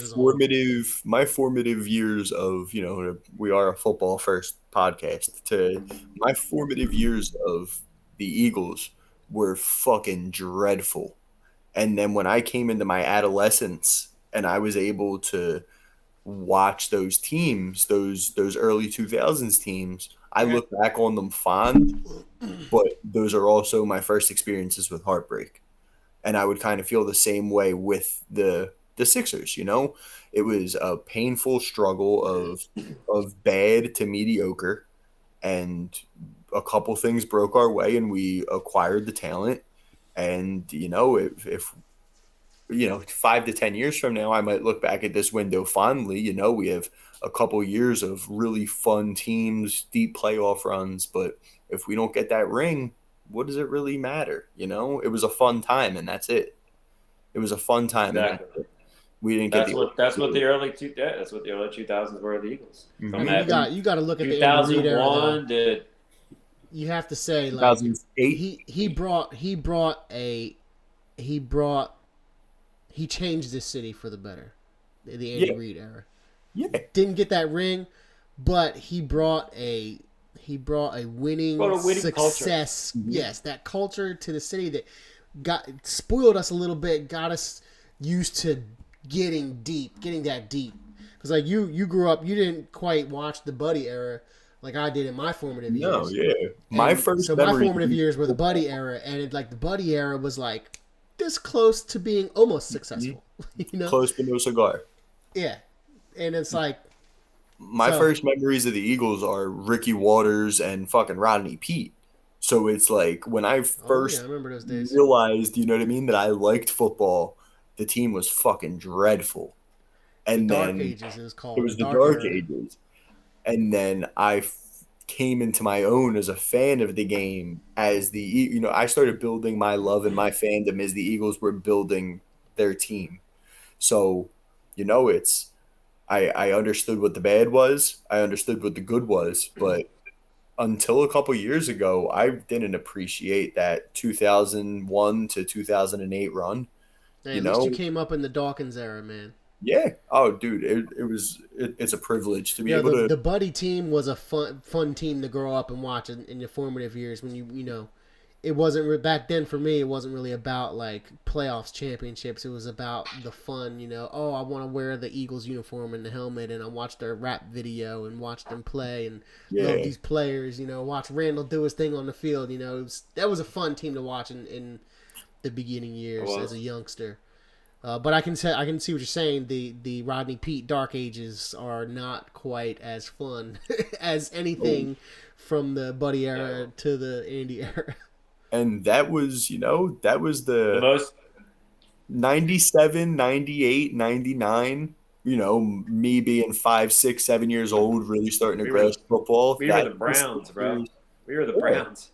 formative years of, you know, we are a football first podcast. To my formative years of the Eagles were fucking dreadful. And then when I came into my adolescence and I was able to watch those teams, those early 2000s teams, I look back on them fond, but those are also my first experiences with heartbreak. And I would kind of feel the same way with the Sixers, you know? It was a painful struggle of bad to mediocre, and a couple things broke our way and we acquired the talent. And, you know, if 5 to 10 years from now, I might look back at this window fondly. You know, we have a couple years of really fun teams, deep playoff runs. But if we don't get that ring, what does it really matter? You know, it was a fun time, and that's it. It was a fun time. Exactly. We didn't get that's what the early 2000s were of the Eagles. I mean, you got to look at the 2001 to you have to say like 2008. He changed this city for the better. The Andy Reid era. Yeah. Didn't get that ring, but he brought a winning success. Culture. Yes, that culture to the city that spoiled us a little bit, got us used to getting that deep. Because like you grew up, you didn't quite watch the Buddy era like I did in my formative years. No, yeah. My formative years were the Buddy era, and the Buddy era was like this close to being almost successful. You know, close but no cigar. Yeah, and it's like my first memories of the Eagles are Ricky Waters and fucking Rodney Peete. So it's like when I first I remember those days. realized, you know what I mean, that I liked football, the team was fucking dreadful. And Dark then Ages it was called. It was the Dark Ages. And then I came into my own as a fan of the game as I started building my love and my fandom as the Eagles were building their team. So, you know, I understood what the bad was. I understood what the good was, but until a couple years ago, I didn't appreciate that 2001 to 2008 run. Hey, You at least you know, came up in the Dawkins era, man. yeah. Oh, dude, it's a privilege to be Yeah, able to. the buddy team was a fun team to grow up and watch in your formative years when you know it wasn't back then for me. It wasn't really about like playoffs, championships. It was about the fun. You know, oh, I want to wear the Eagles uniform and the helmet, and I watch their rap video and watch them play and love Yeah, these players. You know, watch Randall do his thing on the field. You know, that was a fun team to watch in the beginning years as a youngster. But I can see what you're saying. The Rodney Pete Dark Ages are not quite as fun as anything from the Buddy era to the Andy era. and that was, that was The the most 97, 98, 99. Me being 5, 6, 7 years old, really starting to We were grasp football. we were That the Browns, bro. was We were the Yeah. Browns.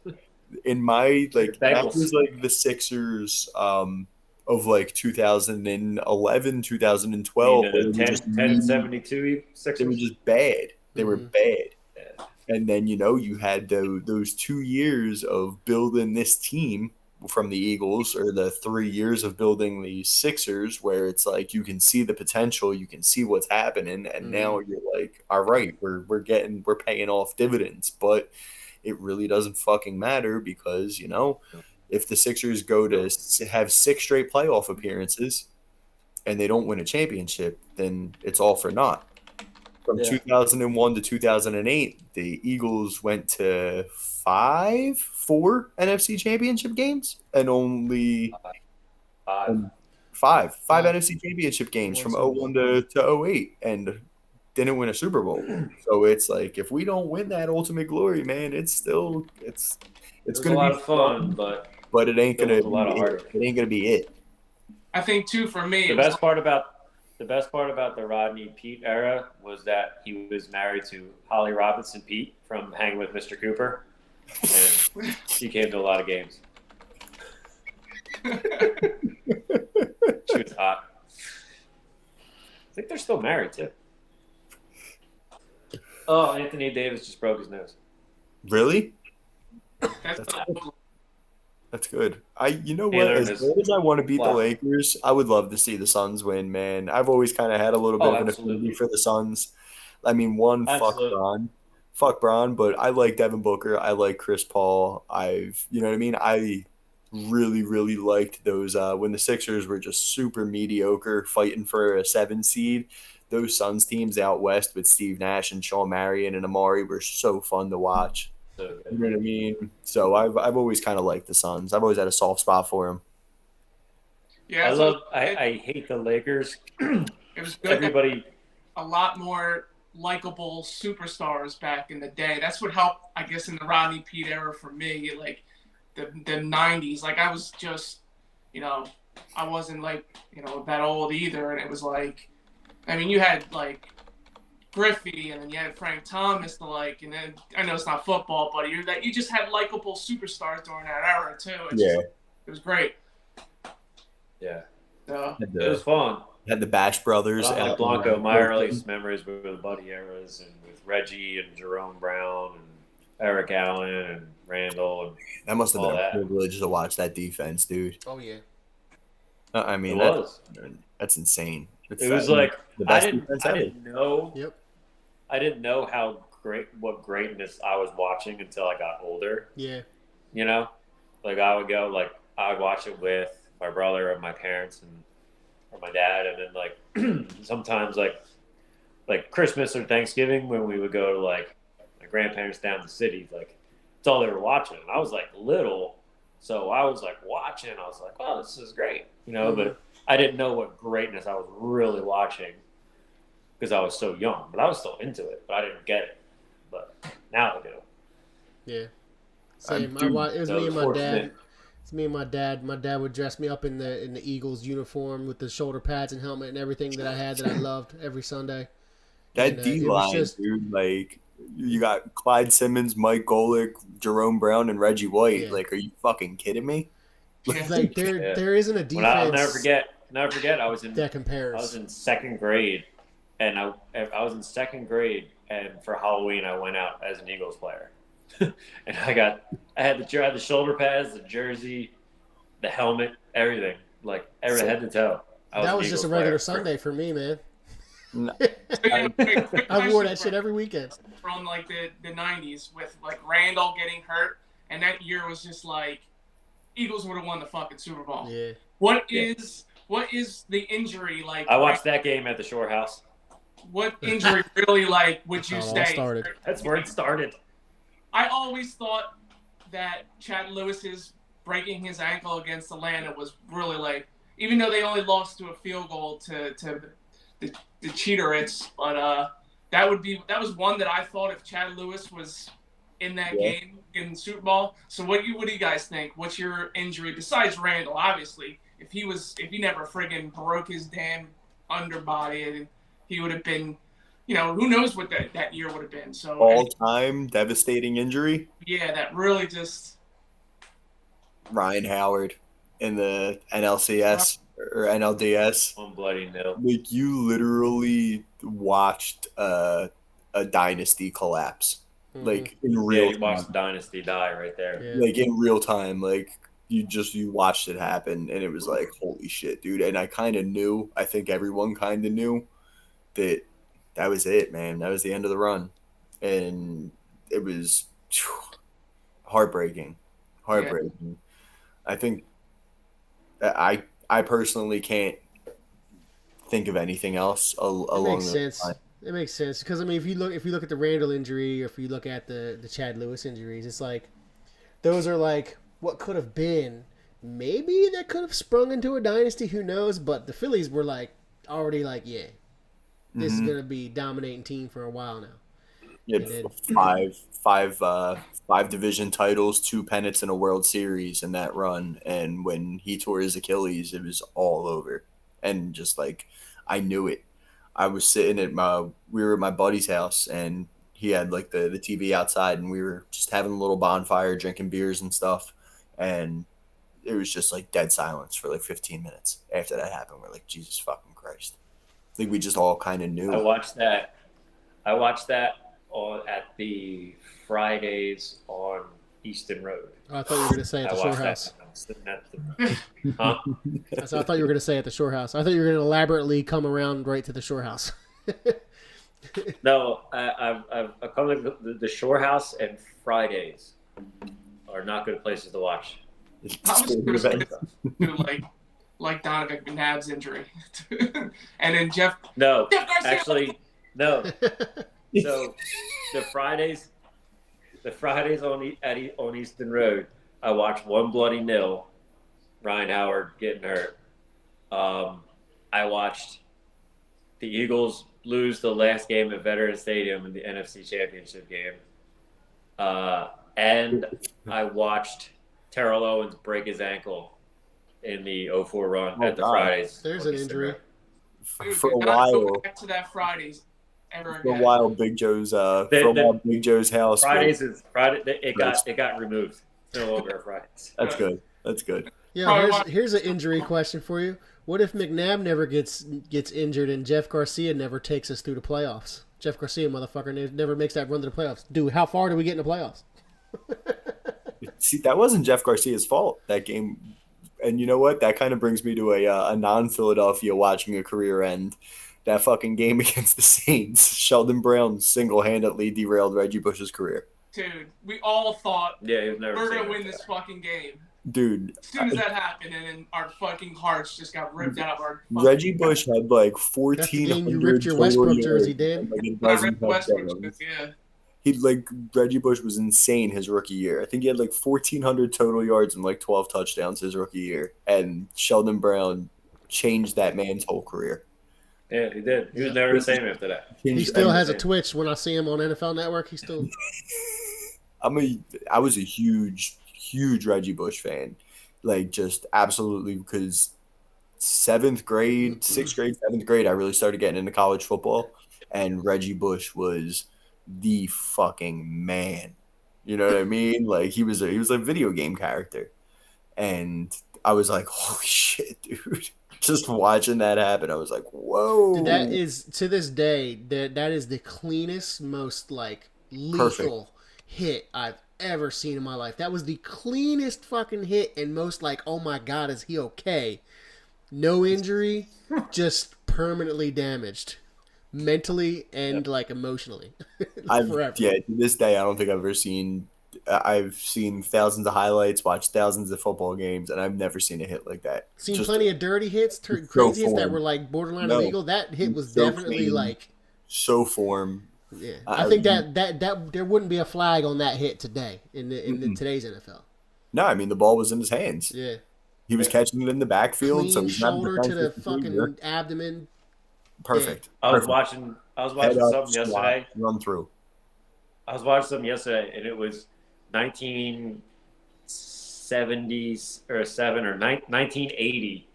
in my like that Bengals. was like the Sixers of like 2011, 2012. You where know, they the were just 10 and 72 they were Sixers. just bad. They were Mhm. bad. Yeah. And then you had those 2 years of building this team from the Eagles, or the 3 years of building the Sixers, where it's like you can see the potential, you can see what's happening, and now you're like, all right, we're paying off dividends, but it really doesn't fucking matter because if the Sixers go to have 6 straight playoff appearances and they don't win a championship, then it's all for naught. From Yeah. 2001 to 2008, the Eagles went to four NFC championship games, and only Five. five Five. NFC championship games One from Super 01 to 08, and didn't win a Super Bowl. So it's like, if we don't win that ultimate glory, man, it's It going was to a lot be of fun, but but it ain't It gonna was a lot of be heartache. it ain't gonna be it. I think too for me. the it was best part about the Rodney Pete era was that he was married to Holly Robinson Pete from Hanging with Mr. Cooper, and she came to a lot of games. She was hot. I think they're still married too. Oh, Anthony Davis just broke his nose. Really? That's That's good. You know what? Taylor As is much as I want to beat the flat. Lakers, I would love to see the Suns win, man. I've always kind of had a little bit Oh, of an absolutely. affinity for the Suns. I mean, Absolutely. fuck Bron, but I like Devin Booker. I like Chris Paul. You know what I mean? I really, really liked those when the Sixers were just super mediocre, fighting for a 7 seed. Those Suns teams out west with Steve Nash and Sean Marion and Amari were so fun to watch. So You good. know what I mean? So I've always kind of liked the Suns. I've always had a soft spot for them. yeah. I hate the Lakers. it was good. Everybody, A lot more likable superstars back in the day. That's what helped, I guess, in the Rodney Pete era for me. Like the '90s. Like I was just, I wasn't like that old either, and it was like, I mean, you had like Griffey, and then you had Frank Thomas, and then I know it's not football, but you just had likable superstars during that era too. It was great. yeah, So, Had it was the, fun. had the Bash Brothers. But I'm like and- Blanco. My earliest memories were the Buddy eras and with Reggie and Jerome Brown and Eric Allen and Randall. And That must have all been a that. privilege to watch that defense, dude. Oh yeah. I mean, it was. that's insane. It was like the I best didn't. defense I ever. didn't know. Yep. I didn't know what greatness I was watching until I got older. Yeah. You know, like I would watch it with my brother or my parents or my dad, and then like sometimes like Christmas or Thanksgiving when we would go to like my grandparents down the city, like it's all they were watching. And I was like little, so I was like watching. I was like, oh, this is great, But I didn't know what greatness I was really watching because I was so young. But I was still into it, but I didn't get it. But now I do. Yeah. Same. Dude, It was So me and my fortunate. dad. It's me and my dad. My dad would dress me up in the Eagles uniform with the shoulder pads and helmet and everything that I had that I loved every Sunday. That And, D it was line, just- dude. Like, you got Clyde Simmons, Mike Golick, Jerome Brown, and Reggie White. Yeah. Like, are you fucking kidding me? yeah. Like Yeah. there isn't a When defense I'll never forget. I was in that compares. I was in second grade, and I was in second grade, and for Halloween I went out as an Eagles player. and I had the shoulder pads, the jersey, the helmet, everything, like every head to toe. That was just a Eagles regular player. Sunday for me, man. No, So, yeah, quick I wore question that shit every weekend. from like the 90s with like Randall getting hurt, and that year was just like Eagles would have won the fucking Super Bowl. Yeah. What is the injury like? I watched that game at the Shore House. What injury really like would you That's how it all say? started. That's where it started. I always thought that Chad Lewis's breaking his ankle against Atlanta was really like, even though they only lost to a field goal to the Cheaterites, but that was one that I thought if Chad Lewis was in that game in the Super Bowl. So what do you guys think? What's your injury besides Randall? Obviously, if he never friggin' broke his damn underbody, he would have been, who knows what that year would have been. So all-time devastating injury. yeah, that really just. Ryan Howard in the NLCS or NLDS. One bloody nil. Like you literally watched a dynasty collapse, like in Yeah, real you watched time. the dynasty die right there. Yeah. Like in real time. Like you watched it happen, and it was like holy shit, dude. And I kind of knew. I think everyone kind of knew that was it, man. That was the end of the run, and it was heartbreaking. I think I personally can't think of anything else along makes those sense. lines. It makes sense because I mean, if you look at the Randall injury, or if you look at the Chad Lewis injuries, it's like those are like what could have been. Maybe that could have sprung into a dynasty. Who knows? But the Phillies were like already like, yeah, this is gonna be dominating team for a while now. You had five division titles, 2 pennants, and a World Series in that run. And when he tore his Achilles, it was all over. And just like I knew it. I was sitting we were at my buddy's house, and he had like the TV outside, and we were just having a little bonfire, drinking beers and stuff. And it was just like dead silence for like 15 minutes after that happened. We're like, Jesus fucking Christ. I think we just all kind of knew. I watched that at the Fridays on Easton Road. Oh, I thought you were gonna say at the Shore House. I was sitting at the, huh? That's what I thought you were gonna say at the Shore House. I thought you were gonna elaborately come around right to the Shore House. No, I've come to the Shore House, and Fridays are not good places to watch. I was gonna say like Donovan McNabb's injury, and then Jeff No, Garcia. actually, no. So the Fridays on Easton Road, I watched one bloody nil, Ryan Howard getting hurt. I watched the Eagles lose the last game at Veterans Stadium in the NFC Championship game, and I watched Terrell Owens break his ankle in the 0-4 run at the God. Fridays. There's on an Easton injury. Road. Dude, For a do not go while. back to that Fridays ever For a again. while, Big Joe's house. Fridays is Friday. It got removed. It's no longer a Fridays. That's good. That's good. Yeah, Probably here's an injury question for you. What if McNabb never gets injured and Jeff Garcia never takes us through the playoffs? Jeff Garcia, motherfucker, never makes that run to the playoffs. Dude, how far do we get in the playoffs? See, that wasn't Jeff Garcia's fault, that game. And you know what? That kind of brings me to a non-Philadelphia watching a career end. That fucking game against the Saints. Sheldon Brown single-handedly derailed Reggie Bush's career. Dude, we all thought Yeah, he was never. we're the same gonna win after this that. fucking game. Dude, As soon as that happened, and then our fucking hearts just got ripped out of our. Reggie Bush had like That's the 1,400 game you ripped your total Westbrook yards jersey, and, Dan. like, a I dozen ripped Westbrook, touchdowns. yeah. Reggie Bush was insane his rookie year. I think he had like 1,400 total yards and like 12 touchdowns his rookie year. And Sheldon Brown changed that man's whole career. Yeah, he did. He was never the same after that. He still has a twitch when I see him on NFL Network. He still I was a huge Reggie Bush fan. Like just absolutely, because 7th grade, 6th grade, 7th grade, I really started getting into college football, and Reggie Bush was the fucking man. You know what I mean? Like he was a video game character. And I was like, holy shit, dude. Just watching that happen, I was like, whoa. Dude, that is to this day that is the cleanest, most like lethal hit I've ever seen in my life. That was the cleanest fucking hit and most like, oh my god, is he okay? No injury, just permanently damaged. Mentally and like emotionally. Forever. To this day, I don't think I've ever seen. I've seen thousands of highlights, watched thousands of football games, and I've never seen a hit like that. Seen Just plenty of dirty hits, crazy hits that were like borderline No. illegal. That hit was So definitely clean. like, so form. yeah. I think that there wouldn't be a flag on that hit today in the today's NFL. No, I mean the ball was in his hands. Yeah, He was catching it in the backfield, clean so he's not shoulder to the defensive receiver. fucking abdomen. Perfect. I was Perfect. watching Head up, something squat, yesterday. run through. I was watching something yesterday, and it was 1970s or 1980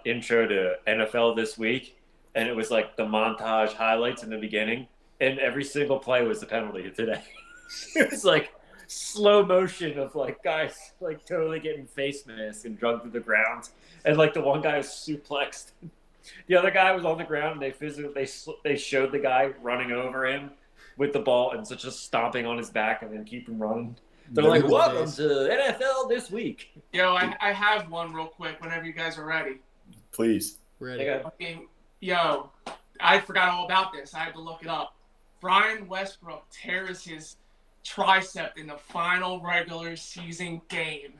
intro to NFL this week, and it was like the montage highlights in the beginning, and every single play was the penalty today. It was like slow motion of like guys like totally getting face masked and drugged to the ground, and like the one guy was suplexed. The other guy was on the ground, and they showed the guy running over him with the ball and just stomping on his back and then keep him running. They're like, "Welcome to NFL this week." Yo, I have one real quick whenever you guys are ready. Please. Ready. They got Okay, yo, I forgot all about this. I had to look it up. Brian Westbrook tears his tricep in the final regular season game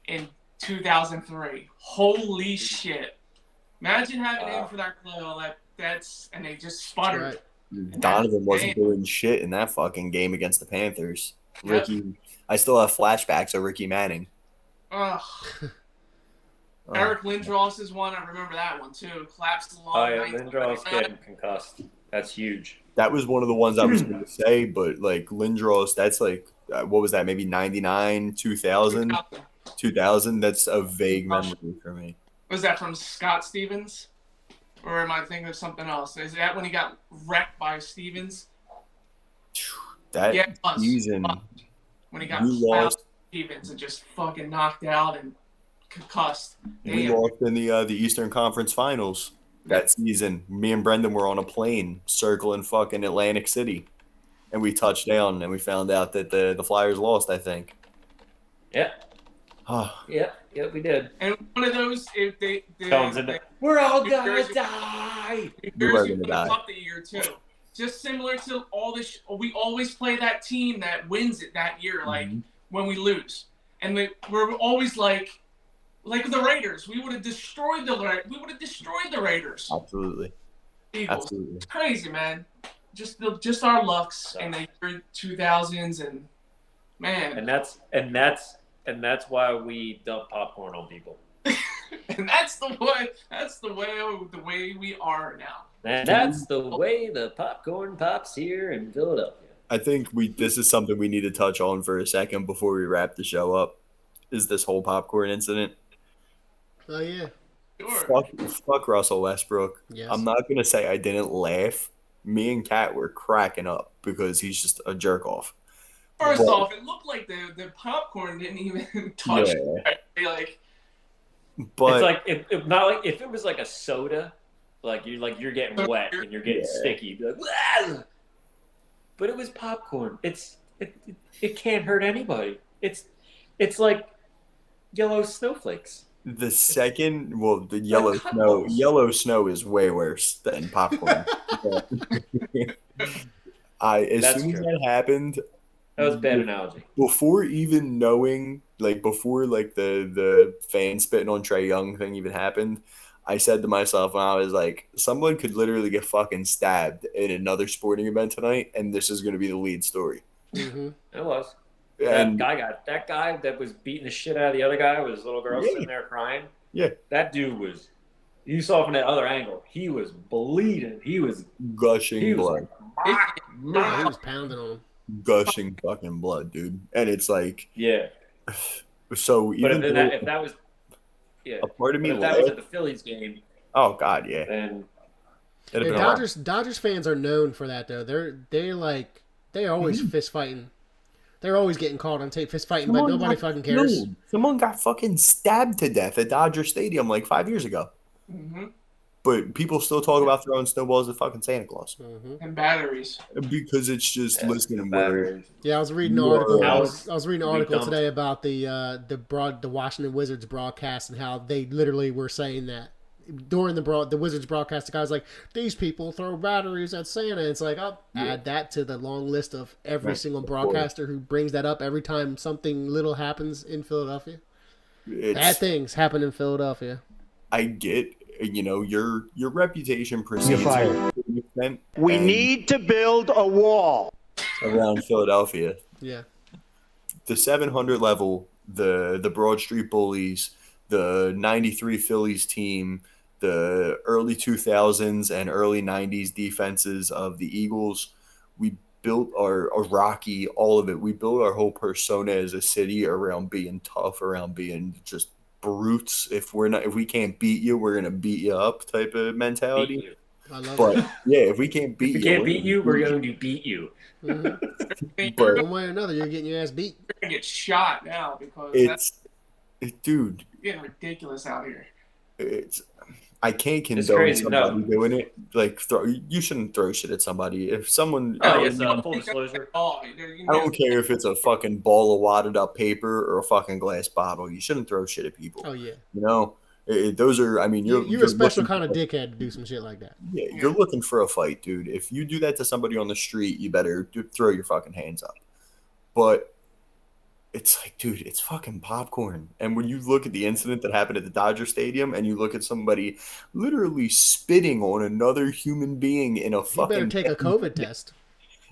in 2003. Holy shit. Imagine having him for that play. And they just sputtered. Right. Donovan wasn't doing shit in that fucking game against the Panthers. Yep. I still have flashbacks of Ricky Manning. Ugh. Oh. Eric Lindros is one. I remember that one too. Collapsed along. Oh yeah, Lindros getting concussed. That's huge. That was one of the ones I was going to say, but like Lindros, that's like, what was that? Maybe 99, 2000? 2000? That's a vague memory for me. Was that from Scott Stevens? Or am I thinking of something else? Is that when he got wrecked by Stevens? That Yeah, it was. season, When he got we plowed by lost. Stevens and just fucking knocked out and concussed. We Damn. lost in the Eastern Conference Finals that season. Me and Brendan were on a plane circling fucking Atlantic City, and we touched down and we found out that the Flyers lost. I think. Yeah, Oh, yeah, we did. And one of those, if Comes in there. We're all New gonna Jersey- die. New We were Jersey gonna put die. up the year too. Just similar to all this, we always play that team that wins it that year. Like when we lose, and we're always like the Raiders. We would have destroyed the Raiders. absolutely, Eagles. absolutely. It's crazy, man. Just our lucks in the year 2000s, and man, And that's why we dump popcorn on people. and that's the way we are now. And that's the way the popcorn pops here in Philadelphia. I think this is something we need to touch on for a second before we wrap the show up. Is this whole popcorn incident? Oh yeah. Sure. Fuck Russell Westbrook. Yes. I'm not gonna say I didn't laugh. Me and Kat were cracking up because he's just a jerk off. First Well- off, it looked like the popcorn didn't even touch. Yeah. Like But It's like not like if it was like a soda, like you're getting wet and you're getting Yeah. sticky. You'd be like, "Wah!" But it was popcorn. It can't hurt anybody. It's like yellow snowflakes. the second, well, the Like yellow snow is way worse than popcorn. As That's soon as true. that happened, That was a bad analogy. before even knowing, before the fan spitting on Trae Young thing even happened, I said to myself when I was like, someone could literally get fucking stabbed in another sporting event tonight, and this is going to be the lead story. Mm-hmm. It was. And That guy that was beating the shit out of the other guy with his little girl Yeah. sitting there crying. Yeah. That dude was. You saw from that other angle. He was bleeding. He was gushing blood. like, Yeah, he was pounding on him. Gushing fucking blood, dude. And it's like, yeah. so But even if though that was, yeah. a part of But me if that was laughed, at the Phillies game, oh god, yeah. then It'd have And been a lot. Dodgers fans are known for that though. They're always fist fighting. They're always getting caught on tape fist fighting, but Someone nobody got fucking cares. killed. Someone got fucking stabbed to death at Dodger Stadium like 5 years ago. mhm. but people still talk about throwing snowballs at fucking Santa Claus And batteries. because it's just listen. Where Yeah, I was reading an You article. are, I Now was reading an we article dumped- today about the Washington Wizards broadcast and how they literally were saying that during the Wizards broadcast, the guy's like, "These people throw batteries at Santa." It's like, I'll add that to the long list of every Right, single of broadcaster who brings that up every time something little happens in Philadelphia. Bad it's, things happen in Philadelphia. I get, your reputation precedes You're fired. you to an extent, We and need to build a wall. around Philadelphia. Yeah. The 700 level, the Broad Street Bullies, the 93 Phillies team, the early 2000s and early 90s defenses of the Eagles, we built our Rocky, all of it. We built our whole persona as a city around being tough, around being just brutes. If we can't beat you, we're gonna beat you up type of Beat mentality. you. I love But it. yeah, if we can't beat If we you, can't beat you, we're going to beat you. Mhm. But One way or another, you're getting your ass beat. You're gonna get shot now because that's dude, getting ridiculous out here. I can't condone crazy, somebody no. doing it. Like, you shouldn't throw shit at somebody. If someone, Oh, I yes, don't full disclosure. I don't care if it's a fucking ball of wadded up paper or a fucking glass bottle. You shouldn't throw shit at people. Oh yeah, Those are. I mean, you're a special looking kind of for- dickhead to do some shit like that. Yeah, you're looking for a fight, dude. If you do that to somebody on the street, you better throw your fucking hands up. But it's like, dude, it's fucking popcorn. And when you look at the incident that happened at the Dodger Stadium and you look at somebody literally spitting on another human being in a You fucking better take a COVID test.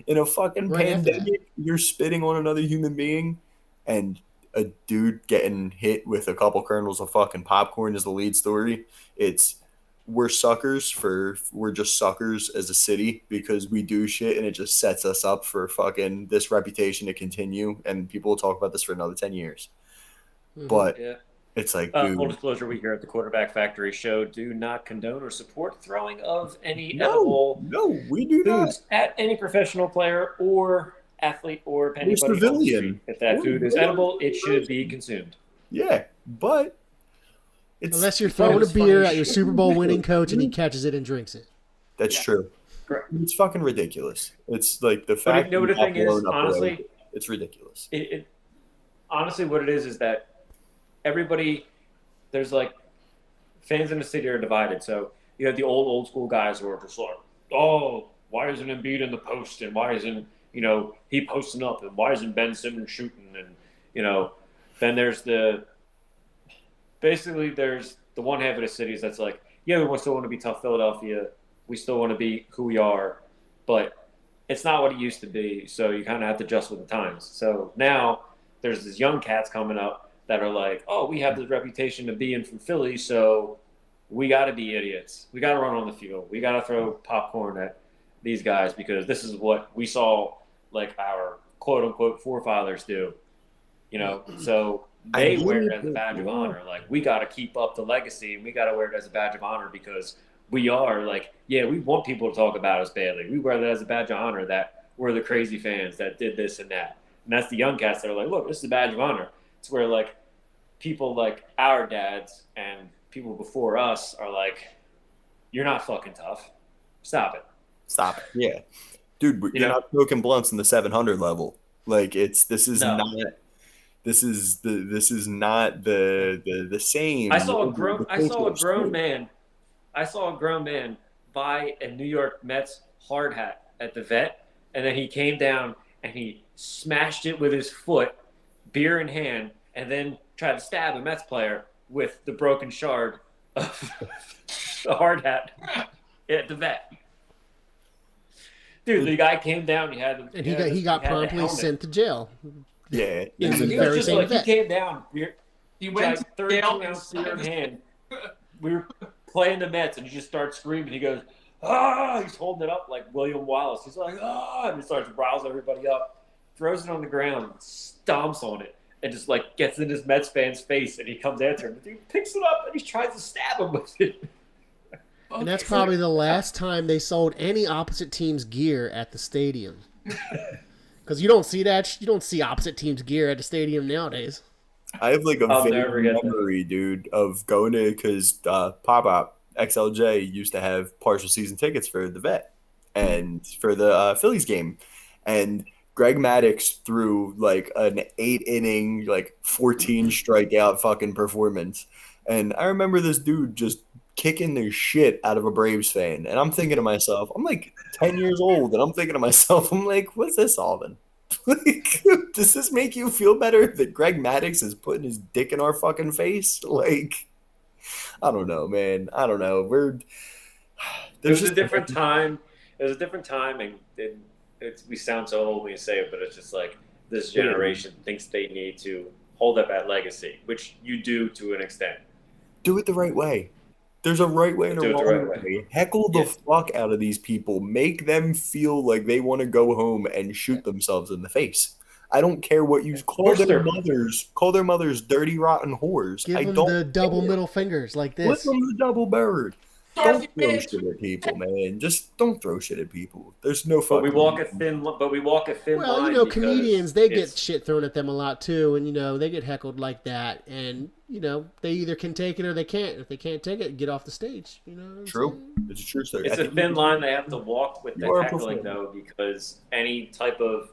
in a fucking Right after that. pandemic, you're spitting on another human being, and a dude getting hit with a couple kernels of fucking popcorn is the lead story. We're just suckers as a city because we do shit and it just sets us up for fucking this reputation to continue, and people will talk about this for another 10 years. Mhm. But Yeah. it's like, Full dude, disclosure, we here at the Quarterback Factory Show do not condone or support throwing of any no, edible no, we do not. foods at any professional player or athlete or anybody on the civilian. street. If that Or food is civilian. edible, it should be consumed. Yeah, but it's Unless you're throwing a Funny beer at shit. your Super Bowl winning coach and he catches it and drinks it. that's Yeah. true. Correct. It's fucking ridiculous. It's like the But fact. you know what the that thing is, blown up honestly, away, it's ridiculous. it honestly what it is that everybody, there's like fans in the city are divided. So you have the old school guys who are just like, oh, why isn't Embiid in the post, and why isn't he posting up, and why isn't Ben Simmons shooting, and then there's the one half of the cities that's like, yeah, we still want to be tough Philadelphia, we still want to be who we are, but it's not what it used to be. So you kind of have to adjust with the times. So now there's these young cats coming up that are like, oh, we have this reputation of being from Philly, so we got to be idiots. We got to run on the field. We got to throw popcorn at these guys because this is what we saw like our quote unquote forefathers do. So they wear it as a badge of honor. Like, we got to keep up the legacy, and we got to wear it as a badge of honor because we are like, yeah, we want people to talk about us badly. We wear that as a badge of honor that we're the crazy fans that did this and that. And that's the young cats that are like, look, this is a badge of honor. It's where like people like our dads and people before us are like, you're not fucking tough. Stop it. Stop it. Yeah. Dude, you're not smoking blunts in the 700 level. Like, this is No. not the same. I saw a grown man buy a New York Mets hard hat at the vet, and then he came down and he smashed it with his foot, beer in hand, and then tried to stab a Mets player with the broken shard of the hard hat at the vet. Dude, the guy came down. And he got promptly sent to jail. Yeah. In He the was very just same like, he vet. came down. He went to like jail 32 ounce beer in hand. We were playing the Mets, and he just starts screaming. He goes, ah! He's holding it up like William Wallace. He's like, ah! And he starts to rouse everybody up, throws it on the ground, stomps on it, and just like gets in his Mets fan's face. And he comes after him. The dude picks it up and he tries to stab him with it. And that's probably the last time they sold any opposite team's gear at the stadium. Because you don't see that. You don't see opposite team's gear at the stadium nowadays. I have like a I'll vivid never get that. memory, dude, of going to because Pop Up XLJ used to have partial season tickets for the Vet and for the Phillies game, and Greg Maddux threw like an 8 inning, like 14 strikeout fucking performance, and I remember this dude just kicking the shit out of a Braves fan, and I'm thinking to myself, I'm like 10 years old, and I'm thinking to myself, I'm like, what's this all then? Like, does this make you feel better that Greg Maddux is putting his dick in our fucking face? Like, I don't know, man. I don't know. It There's was a just different time. It was a different time, and we sound so old when you say it, but it's just like this generation thinks they need to hold up that legacy, which you do to an extent. do it the right way. There's a right way and a Do it the wrong right way. Heckle the fuck out of these people. Make them feel like they want to go home and shoot themselves in the face. I don't care what you call course their they're- mothers. Call their mothers dirty, rotten whores. Give I them don't the double care. middle fingers like Flip this. them the double bird. Dorothy Don't throw bitch. shit at people, man. Just don't throw shit at people. There's no But fucking. we walk a thin Well, line. you know, because comedians, they get it's- shit thrown at them a lot too, and, you know, they get heckled like that, and, you know, they either can take it or they can't. If they can't take it, get off the stage. You know what I'm True. saying? It's a true story. It's I a think thin line they have to walk with You the are a heckling, performer. though, because any type of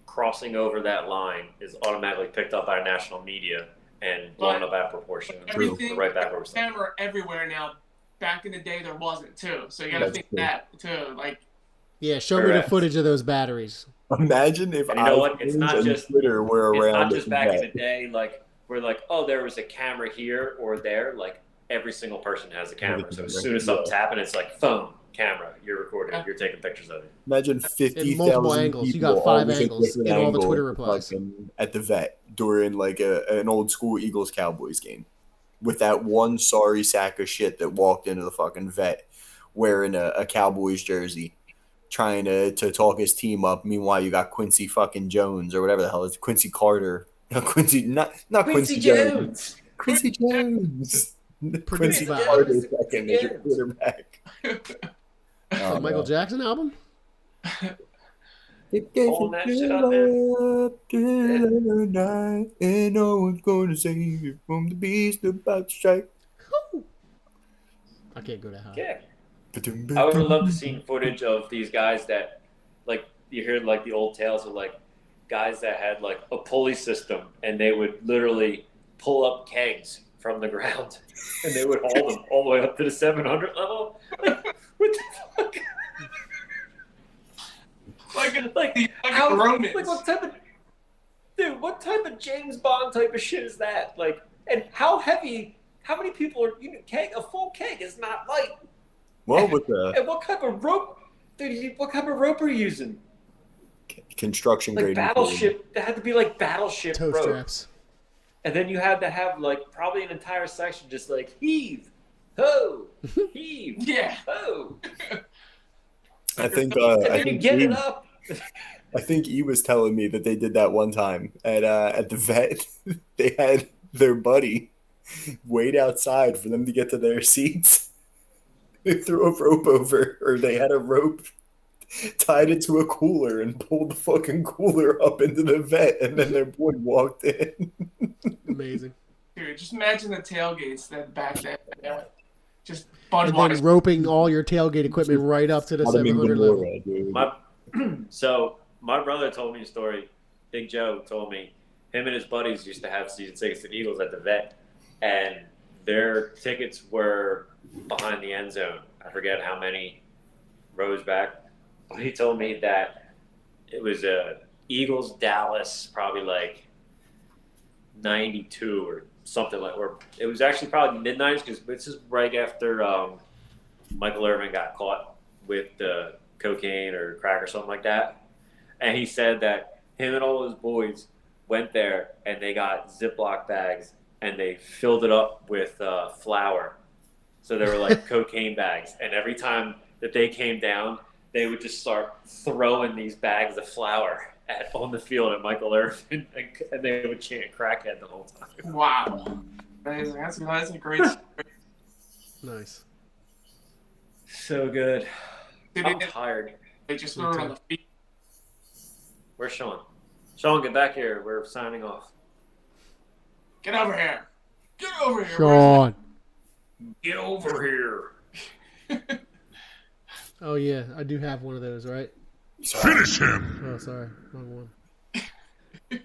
crossing over that line is automatically picked up by national media and blown up out of proportion. Everything, Right back where we're saying. camera everywhere now. Back in the day, there wasn't too. So you got to That's think true. that too. Like, Yeah, show me Correct. the footage of those batteries. Imagine if And you know what? It's iPhones not and just- Twitter were It's around. not at just the back in Vet. the day, like we're like, oh, there was a camera here or there. Like every single person has a camera. So as soon as something's happening, it's like phone, camera, you're recording, you're taking pictures of it. Imagine In 50,000 multiple angles. You people got 5 all with a angles different in all the angle Twitter replies. fucking at the Vet during like an old school Eagles Cowboys game, with that one sorry sack of shit that walked into the fucking Vet wearing a Cowboys jersey, trying to talk his team up. Meanwhile, you got Quincy fucking Jones or whatever the hell it's Quincy Carter. No, Quincy, not Quincy Jones. Quincy Jones. Quincy by- Carter second as your Jones. quarterback. Oh, The Michael no. Jackson album? Pulling that shit out there. Up till the night, and no one's gonna save you from the beast about to strike. I can't go that high. Yeah. I would have loved to see footage of these guys that, like, you hear like the old tales of like guys that had like a pulley system and they would literally pull up kegs from the ground and they would haul them all the way up to the 700 level. Like, what the fuck? like How, the Romans. like what type of dude? What type of James Bond type of shit is that? Like, and how heavy? How many people are you? Keg? A full keg is not light. Well, with the And what type of rope? Dude, what type of rope are you using? construction Like grade, battleship. That had to be like battleship Toe rope. straps. And then you had to have like probably an entire section just like heave, ho, heave, Yeah. ho. I think. And I then you think get it E- up. I think E was telling me that they did that one time at the Vet. They had their buddy wait outside for them to get to their seats. They threw a rope over, or they had a rope tied it to a cooler and pulled the fucking cooler up into the Vet, and then their boy walked in. Amazing. Dude, just imagine the tailgates that back then. Just And then Budweiser. roping all your tailgate equipment right up to the I mean, 700 level. Gamora, dude. My brother told me a story. Big Joe told me him and his buddies used to have season tickets to the Eagles at the Vet, and their tickets were behind the end zone. I forget how many rows back, but he told me that it was a Eagles Dallas, probably like 92 or something like. Or it was actually probably mid-90s because this is right after Michael Irvin got caught with cocaine or crack or something like that. And he said that him and all his boys went there and they got Ziploc bags and they filled it up with flour. So they were like cocaine bags. And every time that they came down, they would just start throwing these bags of flour on the field at Michael Irvin, and they would chant crackhead the whole time. Wow. Amazing. That's a great story. Nice. So good. Dude, I'm they, tired. they just threw it on the feet. Where's Sean? Sean, get back here. We're signing off. Get over here. Get over here. Sean. Get over here. Oh yeah, I do have one of those, right? Finish him! Oh, sorry, wrong one.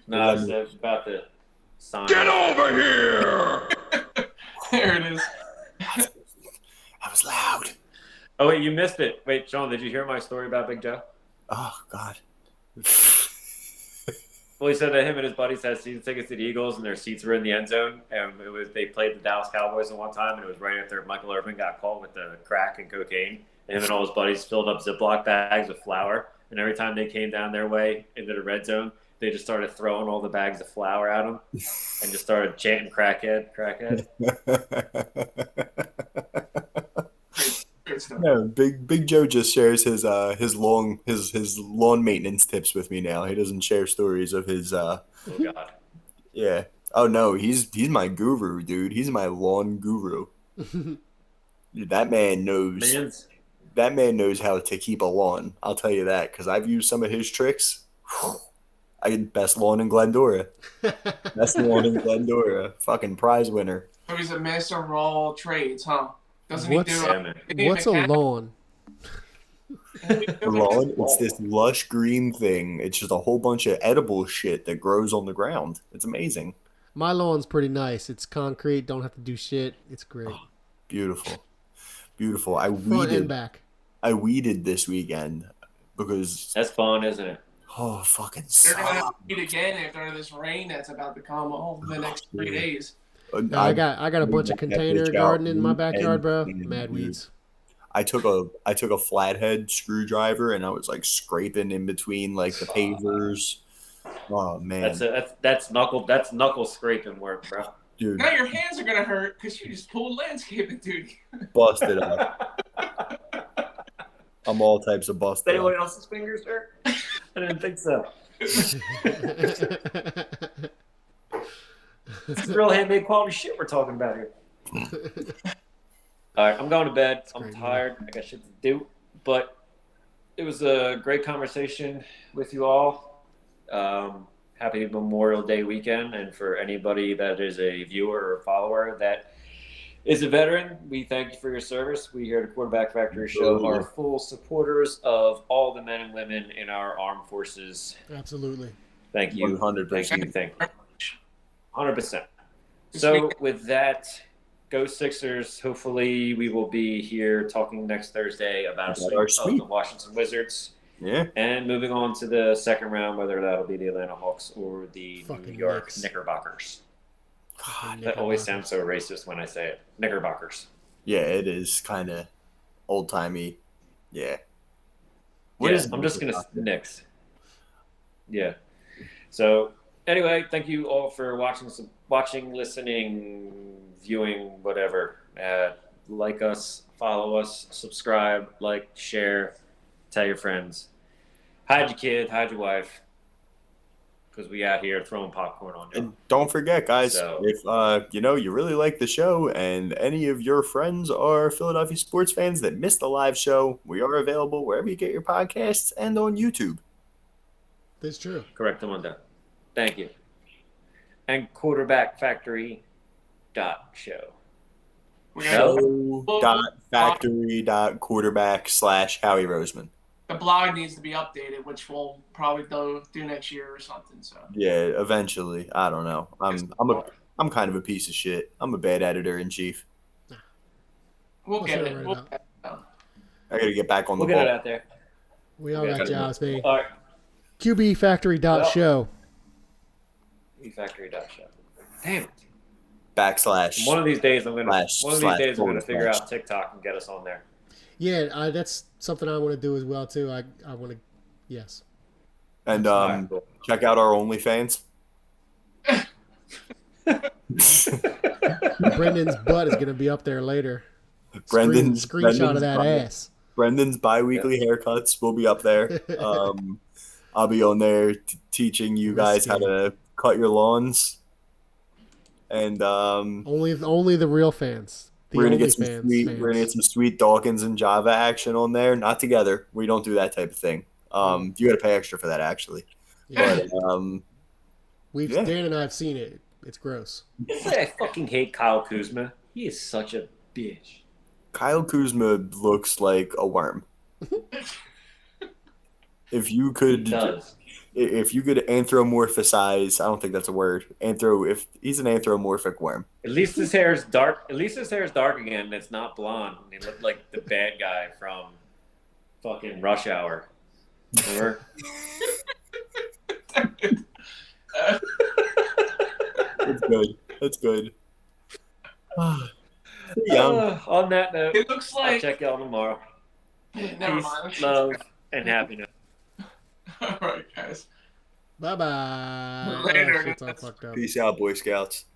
No, I was about to sign. Get over here! There it is. That was loud. Oh, wait, you missed it. Wait, Sean, did you hear my story about Big Joe? Oh God. Well, he said that him and his buddies had season tickets to the Eagles, and their seats were in the end zone. And they played the Dallas Cowboys at one time, and it was right after Michael Irvin got caught with the crack and cocaine. And him and all his buddies filled up Ziploc bags with flour, and every time they came down their way into the red zone, they just started throwing all the bags of flour at them, and just started chanting "crackhead, crackhead." No, Big Joe just shares his lawn maintenance tips with me now. He doesn't share stories of his Oh God. yeah. Oh no, he's my guru, dude. He's my lawn guru. Dude, that man knows. That man knows how to keep a lawn. I'll tell you that because I've used some of his tricks. I get best lawn in Glendora. Best lawn in Glendora. Fucking prize winner. So he's a master of all trades, huh? Doesn't What's- he do Yeah, man. What's a lawn? The lawn, it's this lush green thing. It's just a whole bunch of edible shit that grows on the ground. It's amazing. My lawn's pretty nice. It's concrete. Don't have to do shit. It's great. Beautiful. Beautiful. I Front and weeded. back. I weeded this weekend because That's fun, isn't it? oh fucking They're gonna have suck. to eat again after this rain that's about to come over the next 3 days. No, I got a bunch of container garden in my backyard, bro. Mad weeds. I took a flathead screwdriver and I was like scraping in between like the pavers. Oh man, That's knuckle scraping work, bro. dude, Now your hands are gonna hurt because you just pulled landscaping duty. busted up. I'm all types of busted. Anyone Up. else's fingers hurt? I didn't think so. This is real handmade quality shit we're talking about here. All right, I'm going to bed. I'm great, man. tired. I got shit to do. But it was a great conversation with you all. Happy Memorial Day weekend. And for anybody that is a viewer or follower that is a veteran, we thank you for your service. We here at the Quarterback Factory Show are full supporters of all the men and women in our armed forces. Absolutely. Thank you. 100%. Thank you. Thank you. 100%. So with that, go Sixers. Hopefully we will be here talking next Thursday about About our of sweep. the Washington Wizards. Yeah. And moving on to the second round, whether that'll be the Atlanta Hawks or the Fucking New York Knicks. Knickerbockers. God. That always sounds so racist when I say it. Knickerbockers. Yeah, it is kind of old timey. Yeah. I'm just going to Knicks. Yeah. So anyway, thank you all for watching, listening, viewing, whatever. Like us, follow us, subscribe, like, share, tell your friends. Hide your kid, hide your wife, because we out here throwing popcorn on you. And don't forget, guys, So- if you really like the show and any of your friends are Philadelphia sports fans that missed the live show, we are available wherever you get your podcasts and on YouTube. That's true. Correct them on that. Thank you. And quarterbackfactory.show. We got Show.factory.quarterback/Howie Roseman. the blog needs to be updated, which we'll probably do next year or something. So Yeah, eventually. I don't know. I'm kind of a piece of shit. I'm a bad editor in chief. we'll We'll get figure it. it We'll out. get it out. I gotta get back on the We'll get it ball. out there. We all Okay. got jobs, baby. All right. QBFactory.show. Factory.show. Damn it. // One of these days, I'm gonna Slash figure slash. out TikTok and get us on there. Yeah, that's something I want to do as well too. I want to, yes. And All right, cool. check out our OnlyFans. Brendan's butt is gonna be up there later. Brendan's Screenshot of that ass. Brendan's bi-weekly haircuts will be up there. I'll be on there teaching you guys how to cut your lawns. And Only the real fans. The we're gonna only get some fans. sweet. We're gonna get some sweet Dawkins and Java action on there. Not together. We don't do that type of thing. You got to pay extra for that actually. Yeah. But Dan and I have seen it. It's gross. I fucking hate Kyle Kuzma. He is such a bitch. Kyle Kuzma looks like a worm. If you He could, does. if you could anthropomorphize, I don't think that's a word. If he's an anthropomorphic worm. At least his hair is dark. At least his hair is dark again. It's not blonde. He looked like the bad guy from fucking Rush Hour. Remember? That's good. That's good. Young. On that note, It looks I'll like. check y'all tomorrow. Never Peace, mind. love, and happiness. All right, guys. Bye bye. Later, Shit's all guys. fucked up. Peace out, Boy Scouts.